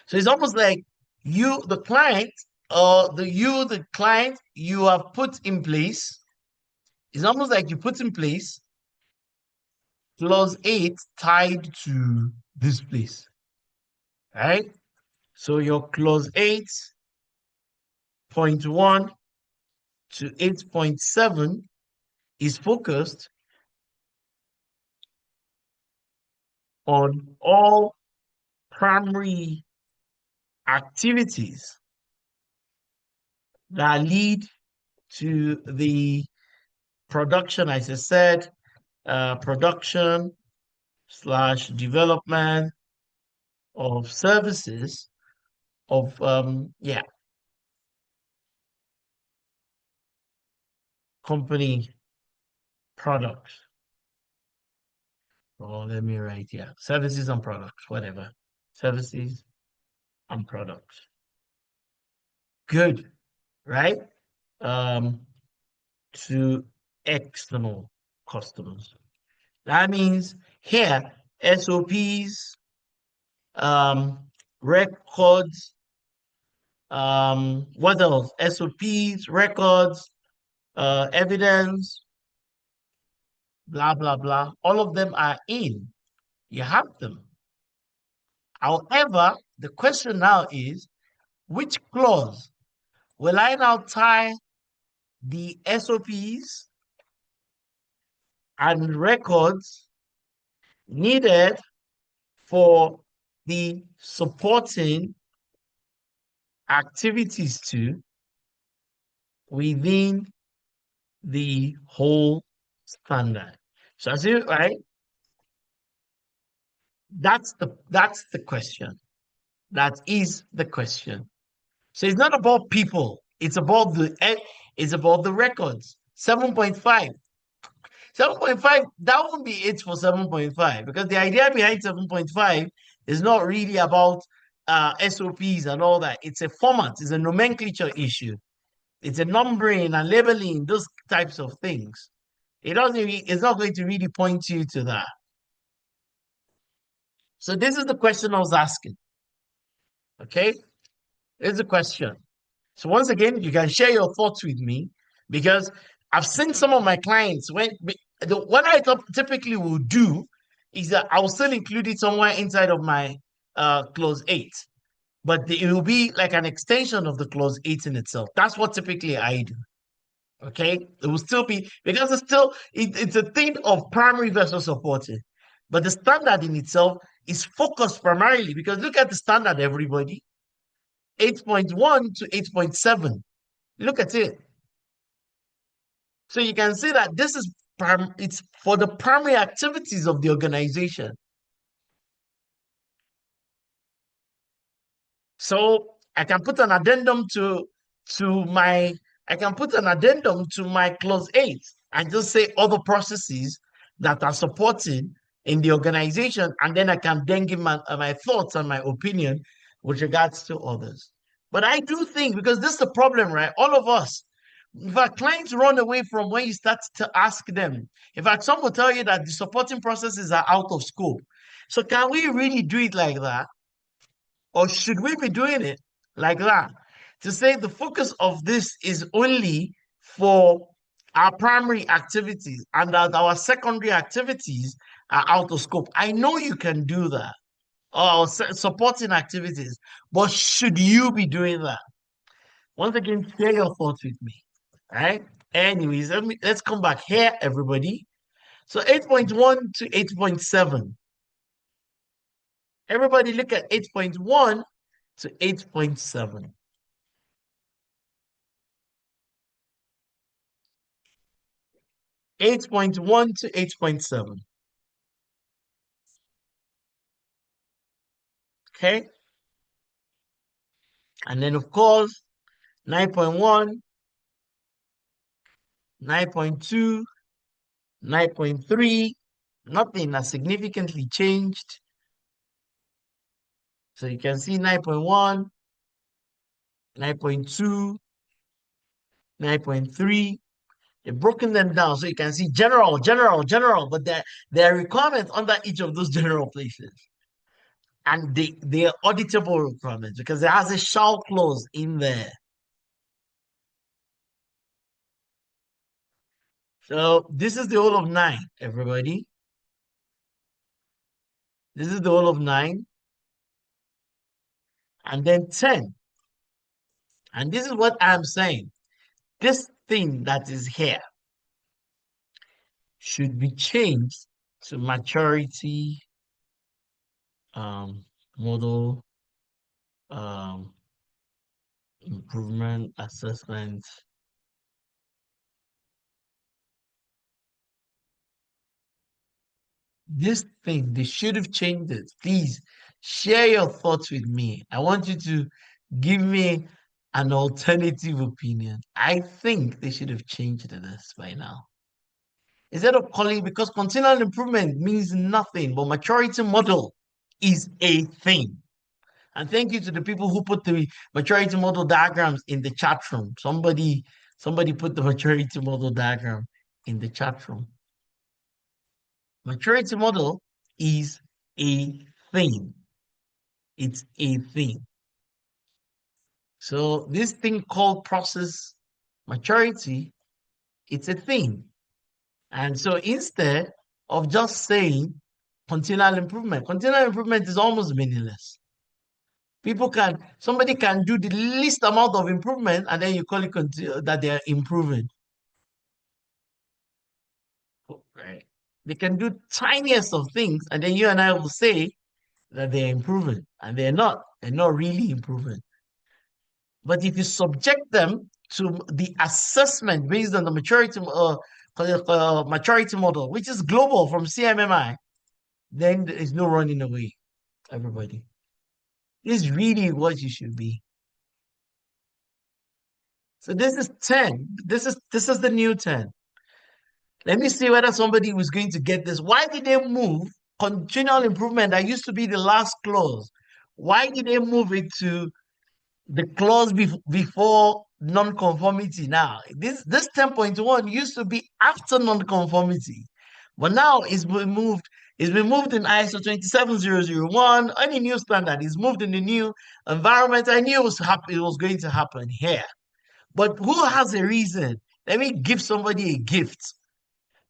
So it's almost like you, the client, the client, you have put in place. It's almost like you put in place clause 8 tied to this place. Right? So your clause 8.1 to 8.7 is focused on all primary activities that lead to the production, as I said, production slash development of services of company products. Oh, let me write, yeah, services and products, whatever. Services and products. Good. right? Um, to external customers. That means here, SOPs, records, what else? SOPs, records, evidence, blah, blah, blah. All of them are in. You have them. However, the question now is, which clause will I now tie the SOPs and records needed for the supporting activities to within the whole standard? So I say, right, that's the question. That is the question. So it's not about people, it's about the records. 7.5. 7.5, that won't be it for 7.5 because the idea behind 7.5 is not really about SOPs and all that. It's a format, it's a nomenclature issue. It's a numbering and labeling, those types of things. It's not going to really point you to that. So this is the question I was asking. Okay. Here's the question. So once again, you can share your thoughts with me because I've seen some of my clients what I typically will do is that I will still include it somewhere inside of my clause 8, but it will be like an extension of the clause 8 in itself. That's what typically I do. Okay, it will still be because it's a thing of primary versus supporting, but the standard in itself is focused primarily because look at the standard, everybody. 8.1 to 8.7. Look at it. So you can see that it's for the primary activities of the organization. So to my I can put an addendum to my clause 8 and just say other processes that are supporting in the organization, and then I can then give my thoughts and my opinion with regards to others. But I do think because this is the problem, right? All of us, in fact, clients run away from when you start to ask them. In fact, some will tell you that the supporting processes are out of scope. So can we really do it like that? Or should we be doing it like that? To say the focus of this is only for our primary activities and that our secondary activities are out of scope. I know you can do that, or supporting activities, but should you be doing that? Once again, share your thoughts with me. Right? Anyways, let's come back here, everybody. So 8.1 to 8.7. Everybody look at 8.1 to 8.7. 8.1 to 8.7. Okay. And then, of course, 9.1, 9.2, 9.3. Nothing has significantly changed. So you can see 9.1, 9.2, 9.3. They've broken them down so you can see general, general, general, but there are requirements under each of those general places. And they are auditable requirements because there has a shall clause in there. So this is the whole of 9, everybody. This is the whole of 9. And then 10. And this is what I'm saying. This thing that is here should be changed to maturity model um, improvement assessment. This thing, they should have changed it. Please share your thoughts with me. I want you to give me an alternative opinion. I think they should have changed this by now. Instead of calling, because continual improvement means nothing, but maturity model is a thing. And thank you to the people who put the maturity model diagrams in the chat room. Somebody put the maturity model diagram in the chat room. Maturity model is a thing. It's a thing. So this thing called process maturity, it's a thing. And so instead of just saying continual improvement is almost meaningless. Somebody can do the least amount of improvement and then you call it that they are improving. Right. They can do tiniest of things and then you and I will say that they're improving and they're not really improving. But if you subject them to the assessment based on the maturity model, which is global from CMMI, then there is no running away, everybody. This is really what you should be. So this is 10. This is the new 10. Let me see whether somebody was going to get this. Why did they move continual improvement that used to be the last clause? Why did they move it to the clause before non-conformity now? This 10.1 used to be after non-conformity, but now it's been moved in ISO 27001. Any new standard is moved in the new environment. I knew it was going to happen here. But who has a reason? Let me give somebody a gift.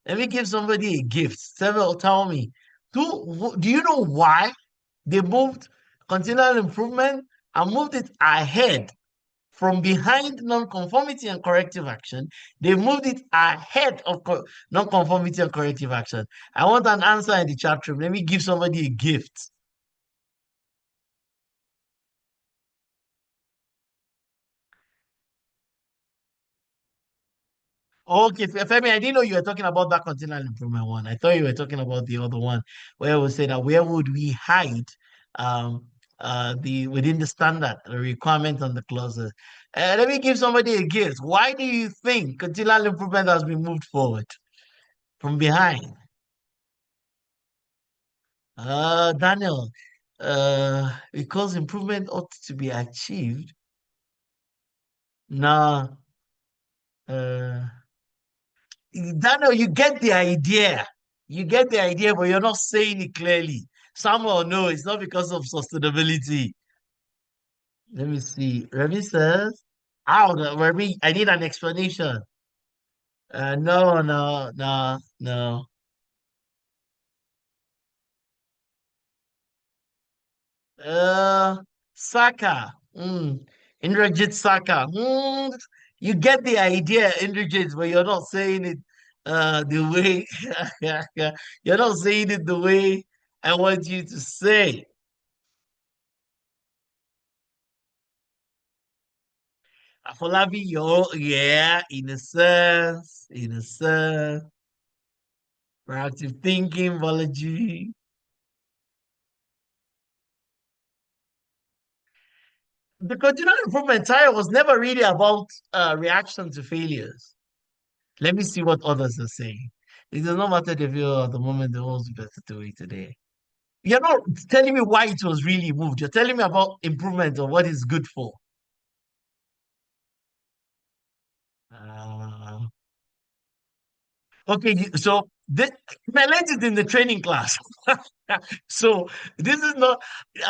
Let me give somebody a gift. Tell me. Do you know why they moved continual improvement and moved it ahead from behind non-conformity and corrective action? They moved it ahead of non-conformity and corrective action. I want an answer in the chat room. Let me give somebody a gift. Okay, Femi, I didn't know you were talking about that continual improvement one. I thought you were talking about the other one where we say that where would we hide um the within the standard the requirement on the clauses. Let me give somebody a gift. Why do you think continual improvement has been moved forward from behind? Daniel, because improvement ought to be achieved. Now, uh, Daniel, you get the idea. You get the idea, but you're not saying it clearly. Samuel, no, it's not because of sustainability. Let me see. Remy says, Remy, I need an explanation. No, no, no, no. Uh, Saka. Indrajit Saka. You get the idea, Indrajit, but you're not saying it the way you're not saying it the way I want you to say. Afolabi, yeah, in a sense, proactive thinking, biology. The continual improvement tire was never really about reaction to failures. Let me see what others are saying. It does not matter if you're at the moment the world's better to it today. You're not telling me why it was really moved. You're telling me about improvement or what it's good for. Uh, okay, so I learned it in the training class. So this is not,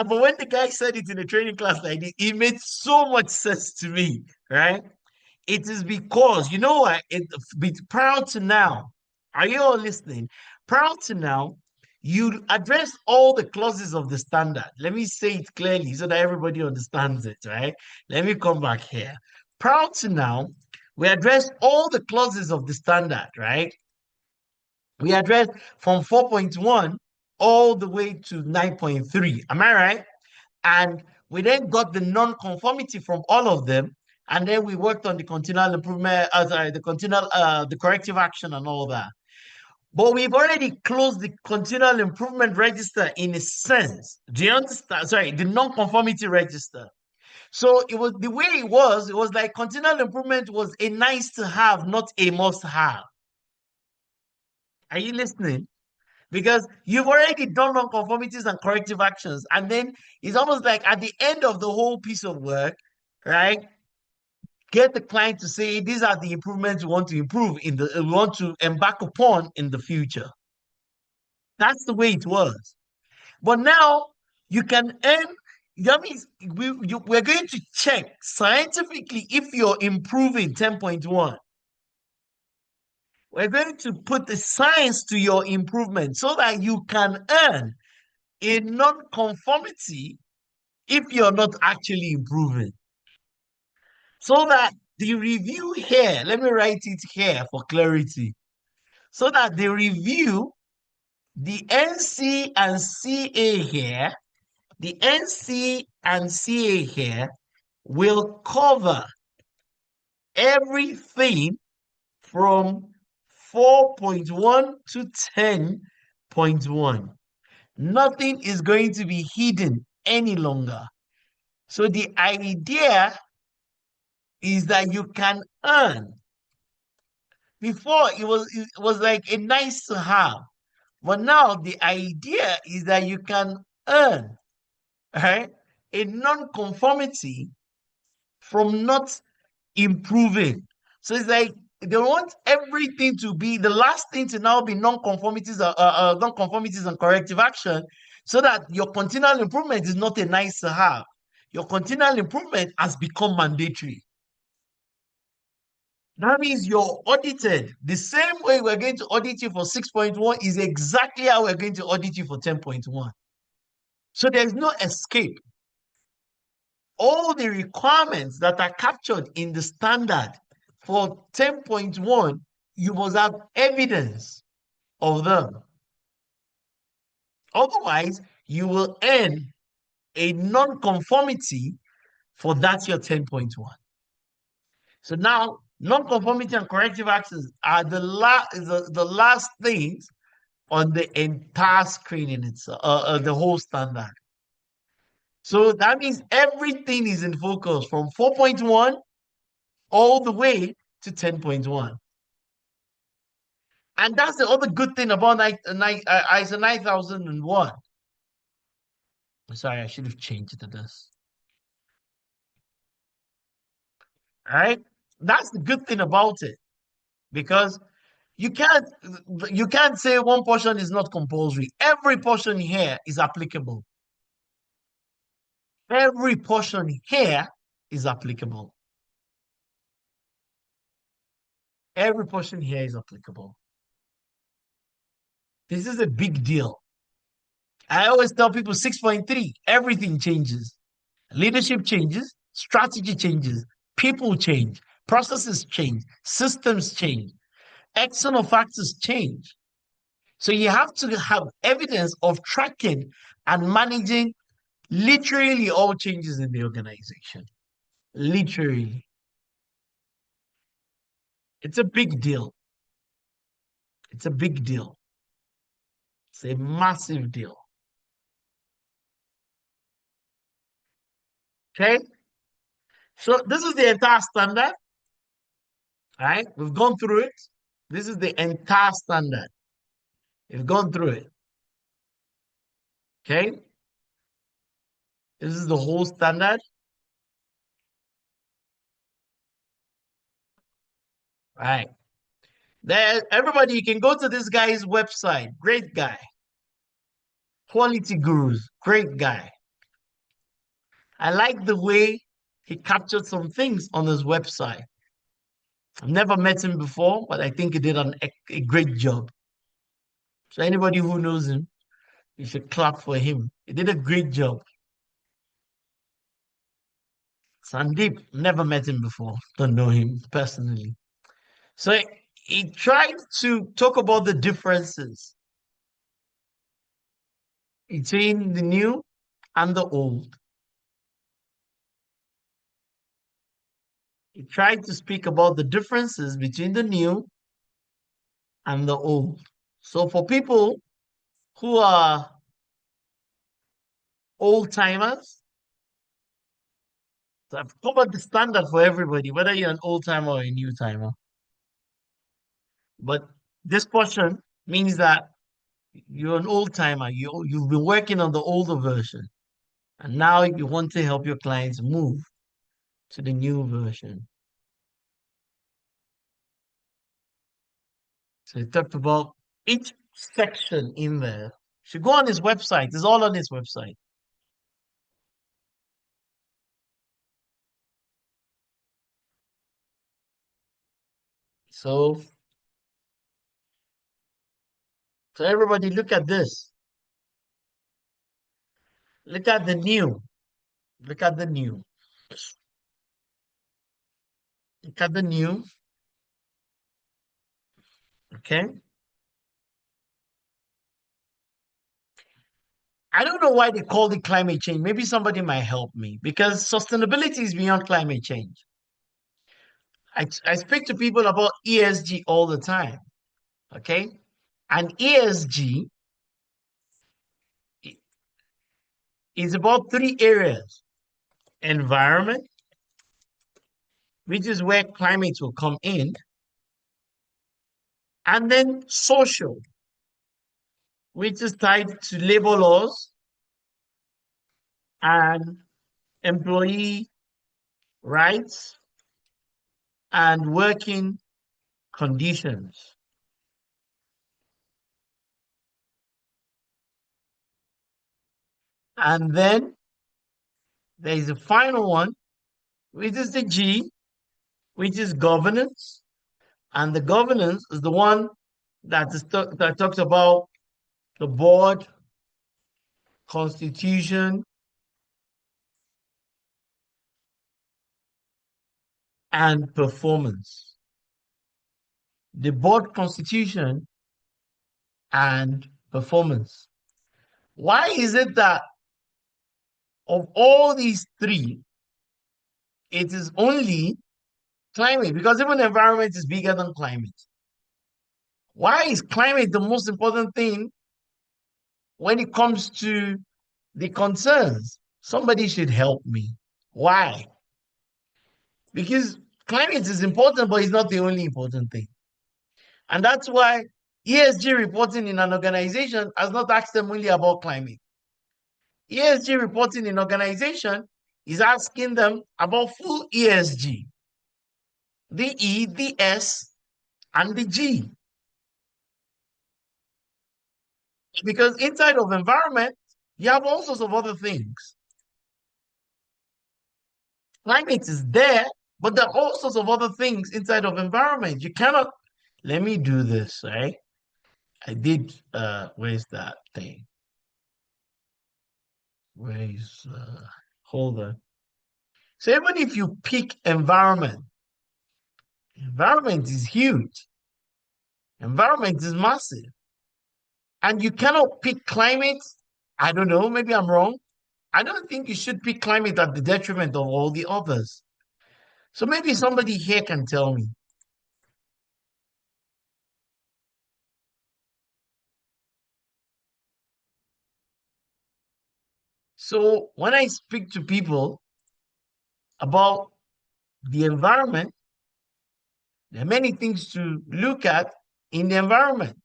but when the guy said it in the training class like this, it made so much sense to me, right? It is because, you know what, prior to now, are you all listening? Prior to now, you address all the clauses of the standard. Let me say it clearly so that everybody understands it, right? Let me come back here. Prior to now, we address all the clauses of the standard, right? We addressed from 4.1 all the way to 9.3. Am I right? And we then got the non-conformity from all of them. And then we worked on the continual improvement, the corrective action and all that. But we've already closed the continual improvement register in a sense. Do you understand? Sorry, the non-conformity register. So it was the way it was like continual improvement was a nice to have, not a must have. Are you listening? because you've already done non-conformities and corrective actions. And then it's almost like at the end of the whole piece of work, right? Get the client to say, these are the improvements we want to improve we want to embark upon in the future. That's the way it was. But now you can earn. That means we're going to check scientifically if you're improving 10.1. We're going to put the science to your improvement so that you can earn a non-conformity if you're not actually improving. So that the review here, let me write it here for clarity, so that the review, the NC and CA here, the NC and CA here will cover everything from 4.1 to 10.1. Nothing is going to be hidden any longer. So the idea is that you can earn. Before it was like a nice to have, but now the idea is that you can earn, right, a non-conformity from not improving. So it's like they want everything to be the last thing to now be non-conformities and corrective action, so that your continual improvement is not a nice to have. Your continual improvement has become mandatory. That means you're audited. The same way we're going to audit you for 6.1 is exactly how we're going to audit you for 10.1. So there's no escape. All the requirements that are captured in the standard for 10.1, you must have evidence of them. Otherwise, you will earn a non-conformity for that your 10.1. So now, non-conformity and corrective actions are the last things on the entire screening itself, the whole standard. So that means everything is in focus from 4.1 all the way to 10.1. And that's the other good thing about ISO 9001. Sorry, I should have changed it to this. All right. That's the good thing about it. Because you can't you can't say one portion is not compulsory. Every portion here is applicable. Every portion here is applicable. Every portion here is applicable. This is a big deal. I always tell people 6.3, everything changes. Leadership changes, strategy changes, people change, processes change, systems change, external factors change. So you have to have evidence of tracking and managing literally all changes in the organization. Literally. It's a big deal. It's a big deal. It's a massive deal. Okay. So this is the entire standard. All right. We've gone through it. This is the entire standard. We've gone through it. Okay. This is the whole standard. All right. There, everybody, you can go to this guy's website. Great guy. Quality Gurus. Great guy. I like the way he captured some things on his website. I've never met him before, but I think he did a great job. So anybody who knows him, you should clap for him. He did a great job. Sandeep, never met him before. Don't know him personally. So he tried to talk about the differences between the new and the old. He tried to speak about the differences between the new and the old. So for people who are old timers, so I've covered the standard for everybody, whether you're an old timer or a new timer. But this portion means that You're an old timer. You've been working on the older version, and now you want to help your clients move to the new version. So he talked about each section in there. You should go on his website. It's all on his website. So, so everybody look at this. Look at the new. Look at the new. Look at the new. Okay. I don't know why they call it climate change. Maybe somebody might help me because sustainability is beyond climate change. I speak to people about ESG all the time. Okay. And ESG is about three areas: environment, which is where climate will come in, and then social, which is tied to labor laws and employee rights and working conditions. And then there is a final one, which is the G, which is governance. And the governance is the one that talks about the board, constitution, and performance. The board, constitution, and performance. Why is it that of all these three, it is only climate? Because even environment is bigger than climate. Why is climate the most important thing when it comes to the concerns? Somebody should help me. Why? Because climate is important, but it's not the only important thing. And that's why ESG reporting in an organization has not asked them only about climate. ESG reporting in organization is asking them about full ESG, the E, the S, and the G. Because inside of environment, you have all sorts of other things. Climate is there, but there are all sorts of other things inside of environment. You cannot, let me do this, right? I did, where's that thing? Where's, hold on. So even if you pick environment, environment is huge. Environment is massive. And you cannot pick climate. I don't know, maybe I'm wrong. I don't think you should pick climate at the detriment of all the others. So maybe somebody here can tell me. So when I speak to people about the environment, there are many things to look at in the environment.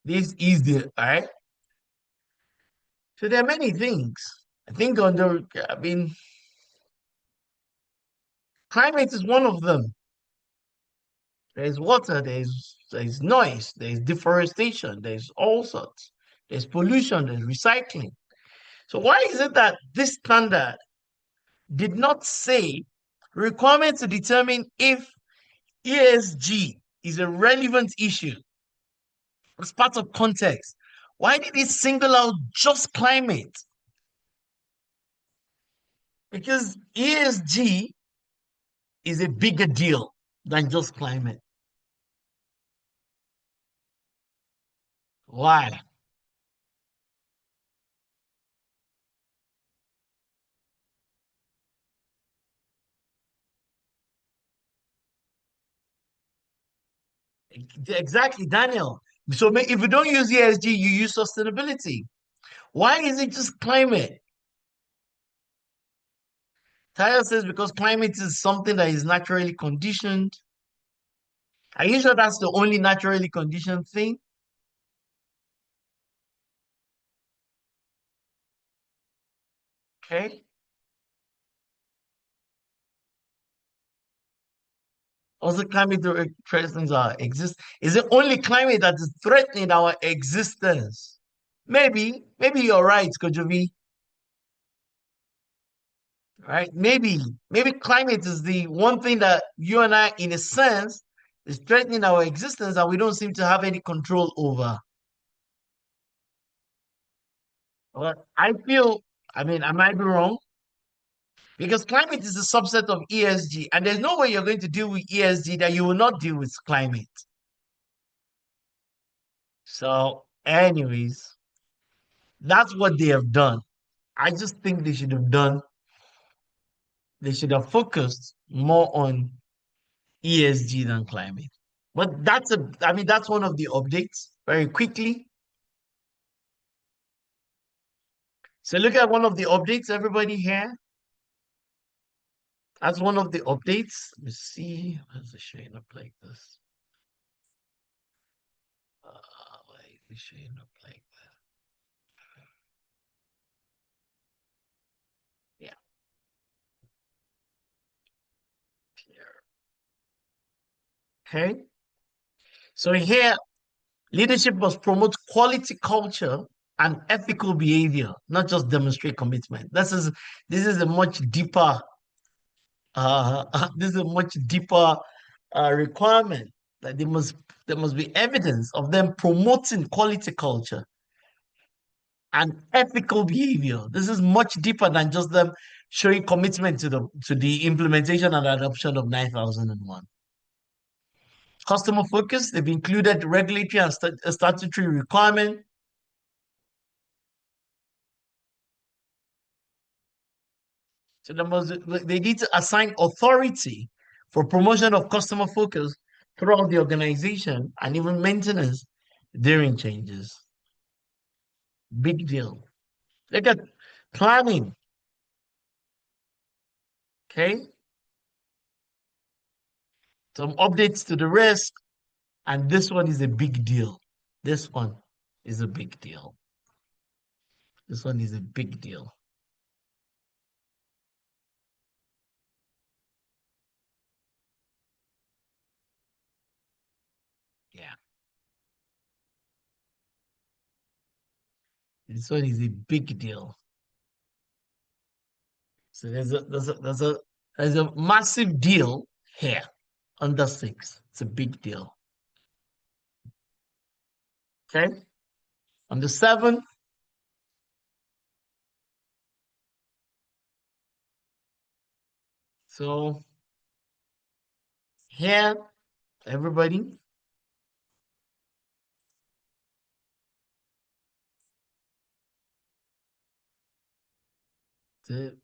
This is the, all right? So there are many things. I think I mean, climate is one of them. There's water, there's noise, there's deforestation, there's all sorts. There's pollution, there's recycling. So why is it that this standard did not say requirement to determine if ESG is a relevant issue as part of context? Why did it single out just climate? Because ESG is a bigger deal than just climate. Why? Exactly, Daniel. So if you don't use ESG, you use sustainability. Why is it just climate? Tyler says because climate is something that is naturally conditioned. Are you sure that's the only naturally conditioned thing? Okay. Also, climate threatens our exist. Is it only climate that is threatening our existence? Maybe you're right, Kojovi. Right? Maybe climate is the one thing that you and I, in a sense, is threatening our existence and we don't seem to have any control over. But I feel, I mean, I might be wrong because climate is a subset of ESG, and there's no way you're going to deal with ESG that you will not deal with climate. So, anyways, that's what they have done. I just think they should have focused more on ESG than climate. But I mean, that's one of the updates very quickly. So look at one of the updates, everybody here. That's one of the updates. Let me see. Why is it showing up like this? Why is it showing up like that? Yeah, here. Okay. So here, leadership must promote quality culture and ethical behavior, not just demonstrate commitment. This is a much deeper this is a much deeper requirement that there must be evidence of them promoting quality culture and ethical behavior. This is much deeper than just them showing commitment to the implementation and adoption of 9001. Customer focus, they've included regulatory and statutory requirement. So they need to assign authority for promotion of customer focus throughout the organization and even maintenance during changes. Big deal. Look at planning. Okay. Some updates to the risk. And this one is a big deal. This one is a big deal. This one is a big deal. Yeah. This one is a big deal. So there's a massive deal here under six. It's a big deal. Okay. On the seven, so here, everybody, the,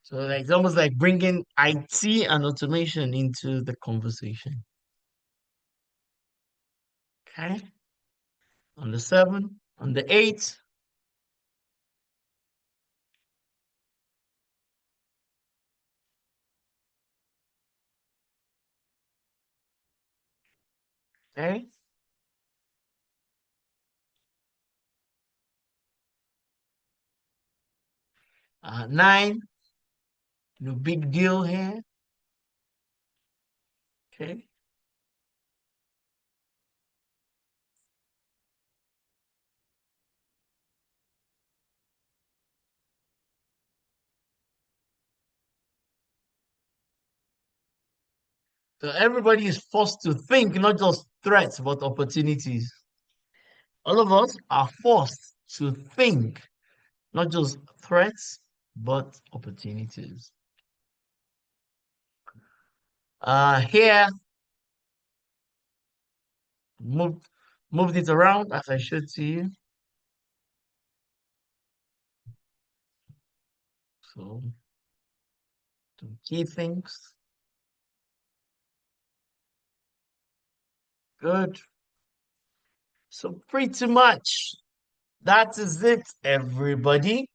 so like, it's almost like bringing IT and automation into the conversation. Okay. On the seven, on the eight, okay. Nine, no big deal here. Okay. So everybody is forced to think not just threats, but opportunities. All of us are forced to think not just threats, but opportunities. Here, moved moved it around as I showed to you. So, some key things. Good. So pretty much that is it, everybody.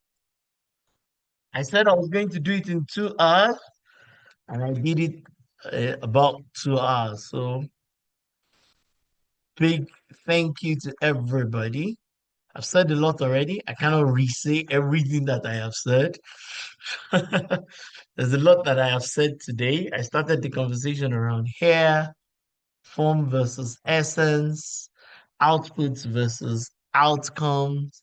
I said I was going to do it in 2 hours, and I did it about 2 hours. So big thank you to everybody. I've said a lot already. I cannot re-say everything that I have said. There's a lot that I have said today. I started the conversation around hair, form versus essence, outputs versus outcomes.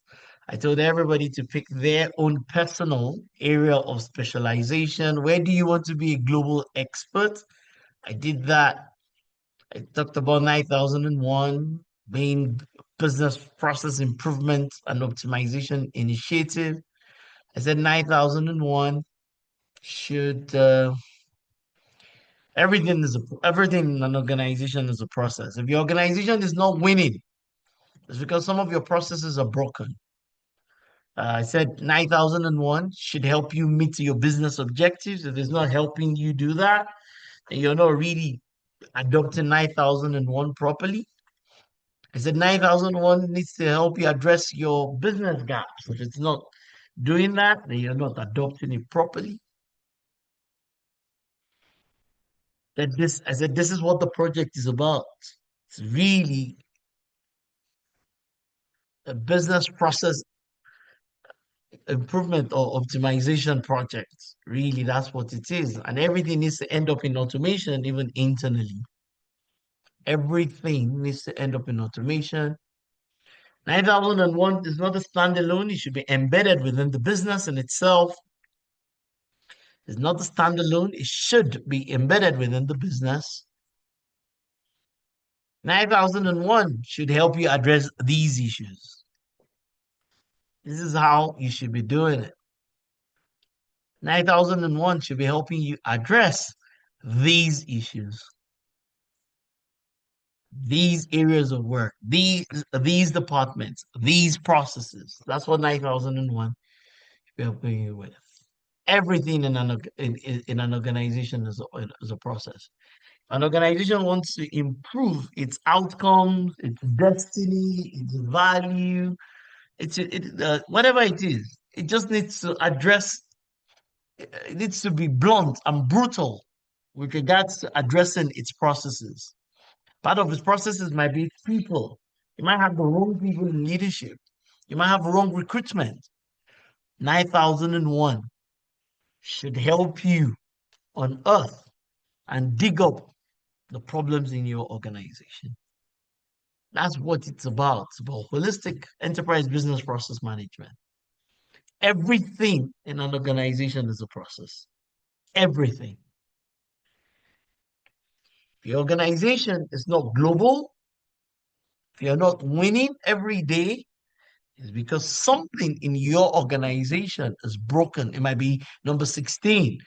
I told everybody to pick their own personal area of specialization. Where do you want to be a global expert? I did that. I talked about 9001 being business process improvement and optimization initiative. I said 9001 should everything in an organization is a process. If your organization is not winning, it's because some of your processes are broken. I said 9001 should help you meet your business objectives. If it's not helping you do that, then you're not really adopting 9001 properly. I said 9001 needs to help you address your business gaps. If it's not doing that, then you're not adopting it properly. I said this is what the project is about. It's really a business process improvement or optimization project. Really, that's what it is. And everything needs to end up in automation, even internally. Everything needs to end up in automation. 9001 is not a standalone, it should be embedded within the business in itself. It's not a standalone, it should be embedded within the business. 9001 should help you address these issues. This is how you should be doing it. 9001 should be helping you address these issues, these areas of work, these departments, these processes. That's what 9001 should be helping you with. Everything in an organization is a process. An organization wants to improve its outcomes, its destiny, its value, whatever it is. It just needs to address. It needs to be blunt and brutal with regards to addressing its processes. Part of its processes might be people. You might have the wrong people in leadership. You might have wrong recruitment. 9001 should help you unearth and dig up the problems in your organization. That's what it's about. It's about holistic enterprise business process management. Everything in an organization is a process. Everything. If your organization is not global, if you're not winning every day, it's because something in your organization is broken. It might be number 16,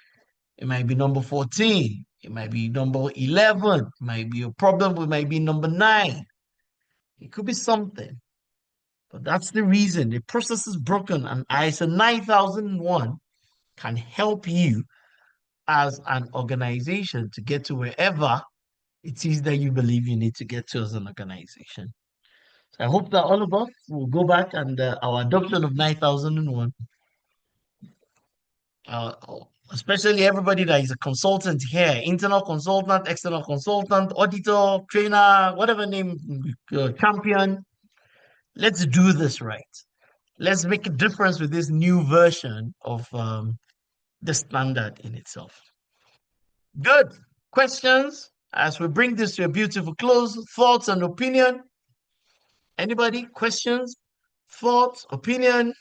it might be number 14, it might be number 11, it might be a problem, it might be number 9. It could be something. But that's the reason the process is broken, and ISO 9001 can help you as an organization to get to wherever it is that you believe you need to get to as an organization. So I hope that all of us will go back and our adoption of 9001, uh, especially everybody that is a consultant here, internal consultant, external consultant, auditor, trainer, whatever name, champion, let's do this right. Let's make a difference with this new version of the standard in itself. Good. Questions as we bring this to a beautiful close, thoughts and opinion. Anybody? Questions, thoughts, opinion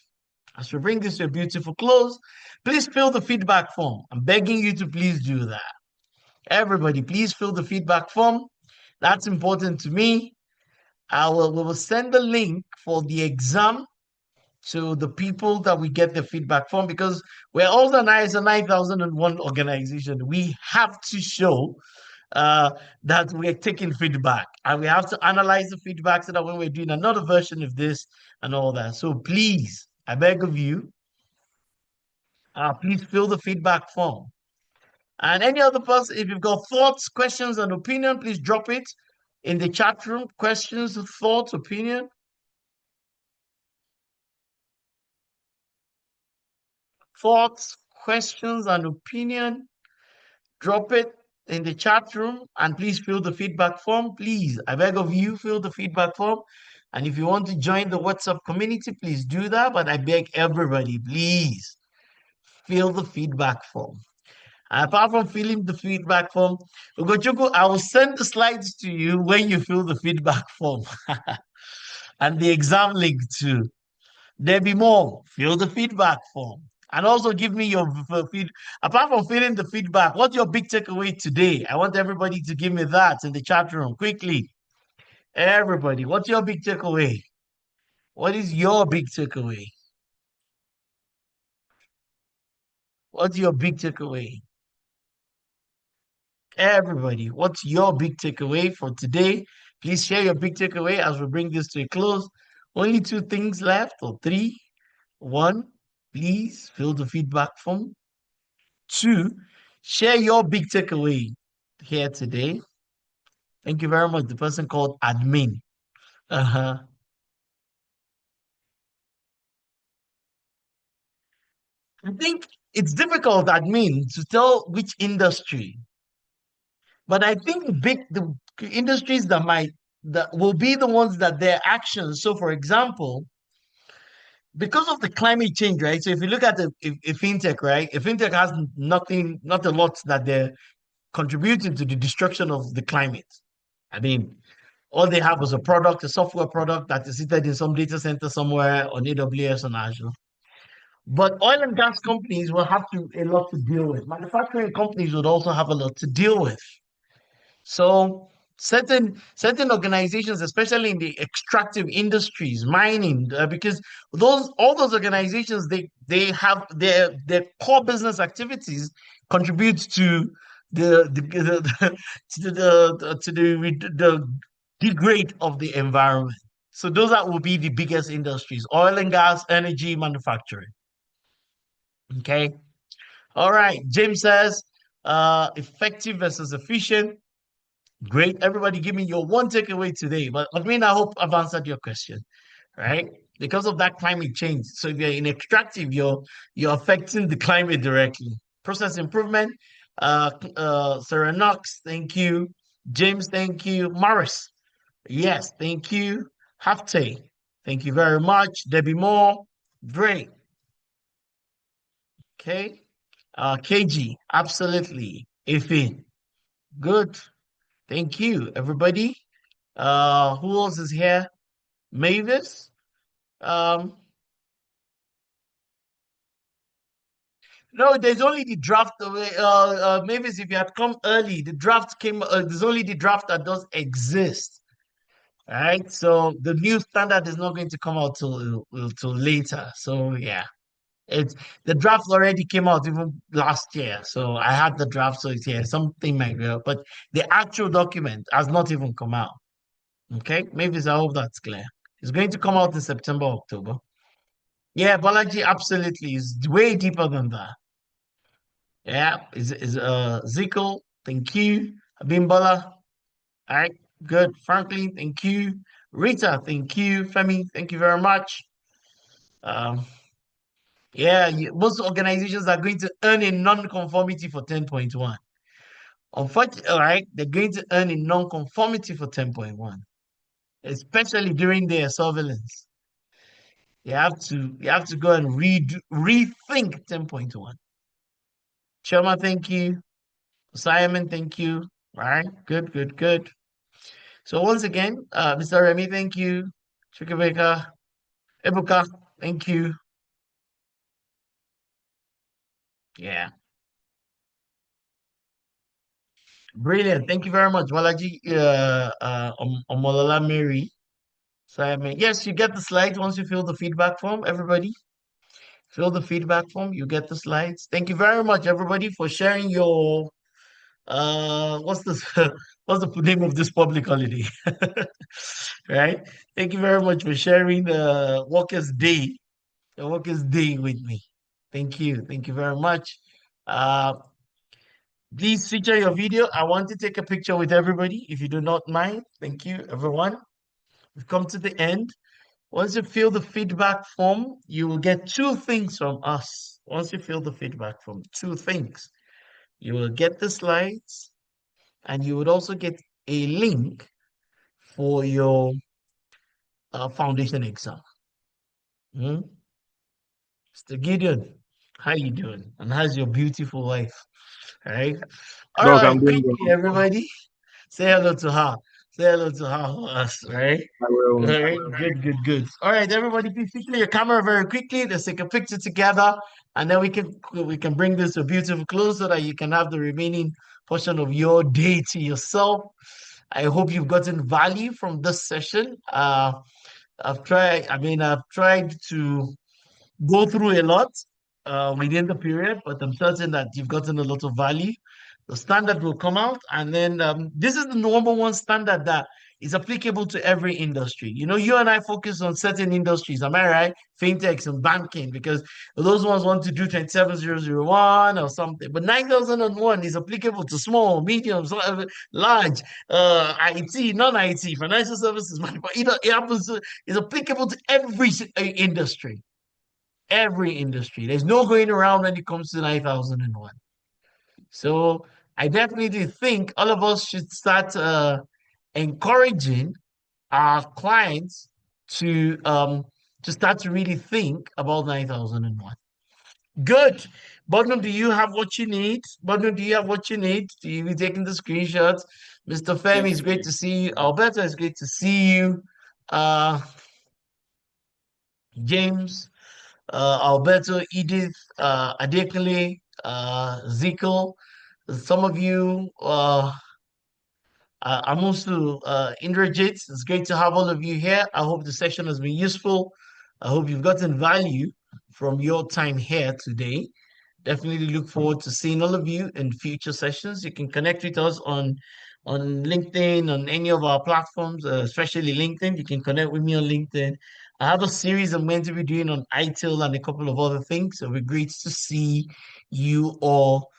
as we bring this to a beautiful close. Please fill the feedback form. I'm begging you to please do that. Everybody, please fill the feedback form. That's important to me. We will send the link for the exam to the people that we get the feedback from, because we're also an ISO 9001 organization. We have to show that we're taking feedback, and we have to analyze the feedback so that when we're doing another version of this and all that. So please, I beg of you, please fill the feedback form. And any other person, if you've got thoughts, questions, and opinion, please drop it in the chat room. Questions, thoughts, opinion. Thoughts, questions, and opinion. Drop it. in the chat room and please fill the feedback form. Please, I beg of you, fill the feedback form. And if you want to join the WhatsApp community, please do that. But I beg everybody, please fill the feedback form. And apart from filling the feedback form, Ugochukwu, I will send the slides to you when you fill the feedback form and the exam link too. There be more. Fill the feedback form. And also give me your feed. Apart from filling the feedback, what's your big takeaway today? I want everybody to give me that in the chat room quickly. Everybody, what's your big takeaway? What is your big takeaway? What's your big takeaway? Everybody, what's your big takeaway for today? Please share your big takeaway as we bring this to a close. Only two things left, or three. One, please fill the feedback form. Two, share your big takeaway here today. Thank you very much. The person called admin. Uh-huh. I think it's difficult, admin, to tell which industry, but I think the industries that will be the ones that their actions. So, for example, because of the climate change, right? So, if you look at a fintech, right? A fintech has nothing, not a lot that they're contributing to the destruction of the climate. I mean, all they have was a product, a software product that is seated in some data center somewhere on AWS and Azure. But oil and gas companies will have a lot to deal with. Manufacturing companies would also have a lot to deal with. So certain organizations, especially in the extractive industries, mining, because those all those organizations they have their core business activities contribute to the the degrade of the environment. So those that will be the biggest industries: oil and gas, energy, manufacturing. Okay. All right. James says, effective versus efficient. Great. Everybody give me your one takeaway today. But I mean, I hope I've answered your question, right? Because of that climate change. So if you're in extractive, you're affecting the climate directly. Process improvement. Sarah Knox, thank you. James, thank you. Morris, yes, thank you. Hafte, thank you very much. Debbie Moore, great. Okay. KG, absolutely. Ife, good. Thank you, everybody. Who else is here? Mavis. Um, no, there's only the draft. Mavis, if you had come early, the draft came. There's only the draft that does exist. All right. So the new standard is not going to come out till later. So yeah, it's the draft already came out even last year. So I had the draft. So it's here. Something might be, but the actual document has not even come out. Okay. Mavis, I hope that's clear. It's going to come out in September, October. Yeah, Balaji absolutely is way deeper than that. Yeah, is Zico, thank you. Abimbala, all right, good. Franklin, thank you. Rita, thank you. Femi, thank you very much. Um, yeah, most organizations are going to earn a non-conformity for 10.1. Unfortunately, all right, they're going to earn a non-conformity for 10.1, especially during their surveillance. You have to go and rethink 10.1. Choma, thank you. Simon, thank you. All right, good, good, good. So once again, Mr. Remy, thank you. Chukabeka, Ebuka, thank you. Yeah, brilliant. Thank you very much, Walaji, Omolola Mary. Simon, yes, you get the slides once you fill the feedback form. Everybody, fill the feedback form. You get the slides. Thank you very much, everybody, for sharing your what's this? What's the name of this public holiday? Right? Thank you very much for sharing the Workers' Day with me. Thank you. Thank you very much. Uh, please feature your video. I want to take a picture with everybody, if you do not mind. Thank you, everyone. We've come to the end. Once you fill the feedback form, you will get two things from us. Once you fill the feedback form, two things. You will get the slides and you would also get a link for your foundation exam. Hmm? Mr. Gideon, how you doing? And how's your beautiful wife? All right. All Doc, right, I'm doing quickly, well. everybody. Say hello to her. Say hello to her for us, right? I All will. right, good, good, good. All right, everybody, please quickly your camera very quickly. Let's take a picture together, and then we can bring this to a beautiful close so that you can have the remaining portion of your day to yourself. I hope you've gotten value from this session. I've tried to go through a lot within the period, but I'm certain that you've gotten a lot of value. The standard will come out, and then this is the number one standard that is applicable to every industry. You know, you and I focus on certain industries, am I right? Fintechs and banking, because those ones want to do 27001 or something. But 9001 is applicable to small, medium, large, IT, non-IT, financial services, it happens to, is applicable to every industry. Every industry. There's no going around when it comes to 9001. So I definitely think all of us should start encouraging our clients to start to really think about 9001. Good. Button, do you have what you need? Button, do you have what you need? Do you be taking the screenshots? Mr. Femi, it's Yes, great to see you. Alberto, it's great to see you. Uh James, Alberto, Edith, Adekale, Zico. Some of you, I'm also Indrajit. It's great to have all of you here. I hope the session has been useful. I hope you've gotten value from your time here today. Definitely look forward to seeing all of you in future sessions. You can connect with us on LinkedIn, on any of our platforms, especially LinkedIn. You can connect with me on LinkedIn. I have a series I'm going to be doing on ITIL and a couple of other things. So it'll be great to see you all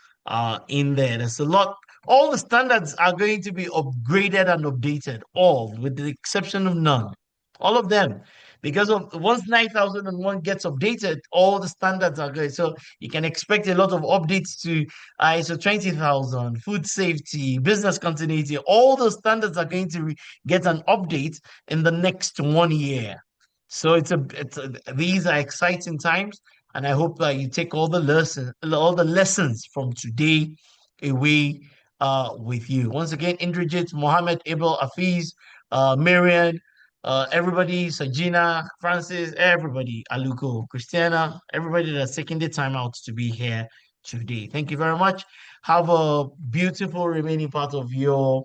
in there. There's a lot. All the standards are going to be upgraded and updated, all with the exception of none. All of them. Because of once 9001 gets updated, all the standards are good. So you can expect a lot of updates to ISO 20000, food safety, business continuity. All those standards are going to get an update in the next 1 year. So these are exciting times, and I hope that you take all the lessons from today away with you. Once again, Indrajit, Mohammed, Abel, Afiz, Marian, everybody, Sajina, Francis, everybody, Aluko, Christiana, everybody that's taking the time out to be here today. Thank you very much. Have a beautiful remaining part of your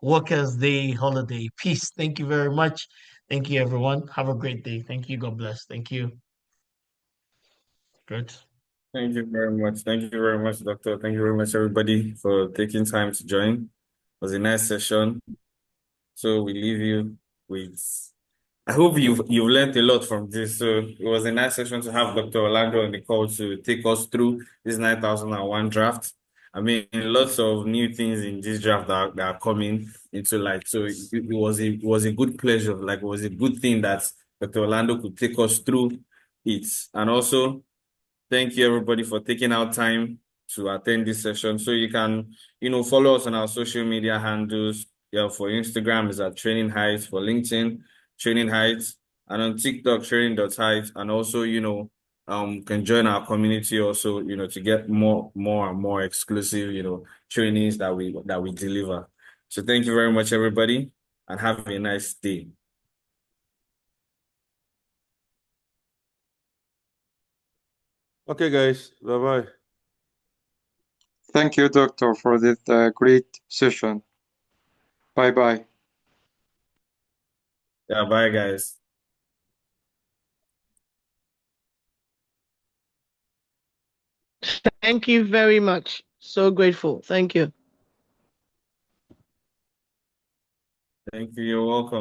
Workers' Day holiday. Peace. Thank you very much. Thank you, everyone. Have a great day. Thank you. God bless. Thank you. Good. thank you very much. Thank you very much, Doctor. Thank you very much, everybody, for taking time to join. It was a nice session. So we leave you with. I hope you've learned a lot from this. So it was a nice session to have Dr. Orlando on the call to take us through this 9001 draft. I mean, lots of new things in this draft that are coming into light. So it was a good pleasure. Like it was a good thing that Dr. Orlando could take us through it. And also, thank you everybody for taking out time to attend this session. So you can, follow us on our social media handles. Yeah, for Instagram is at Training Heights, for LinkedIn, Training Heights, and on TikTok, Training.heights. And also, can join our community also, to get more and more exclusive, trainings that we deliver. So thank you very much, everybody, and have a nice day. Okay, guys. Bye-bye. Thank you, Doctor, for this great session. Bye-bye. Yeah, bye, guys. Thank you very much. So grateful. Thank you. Thank you. You're welcome.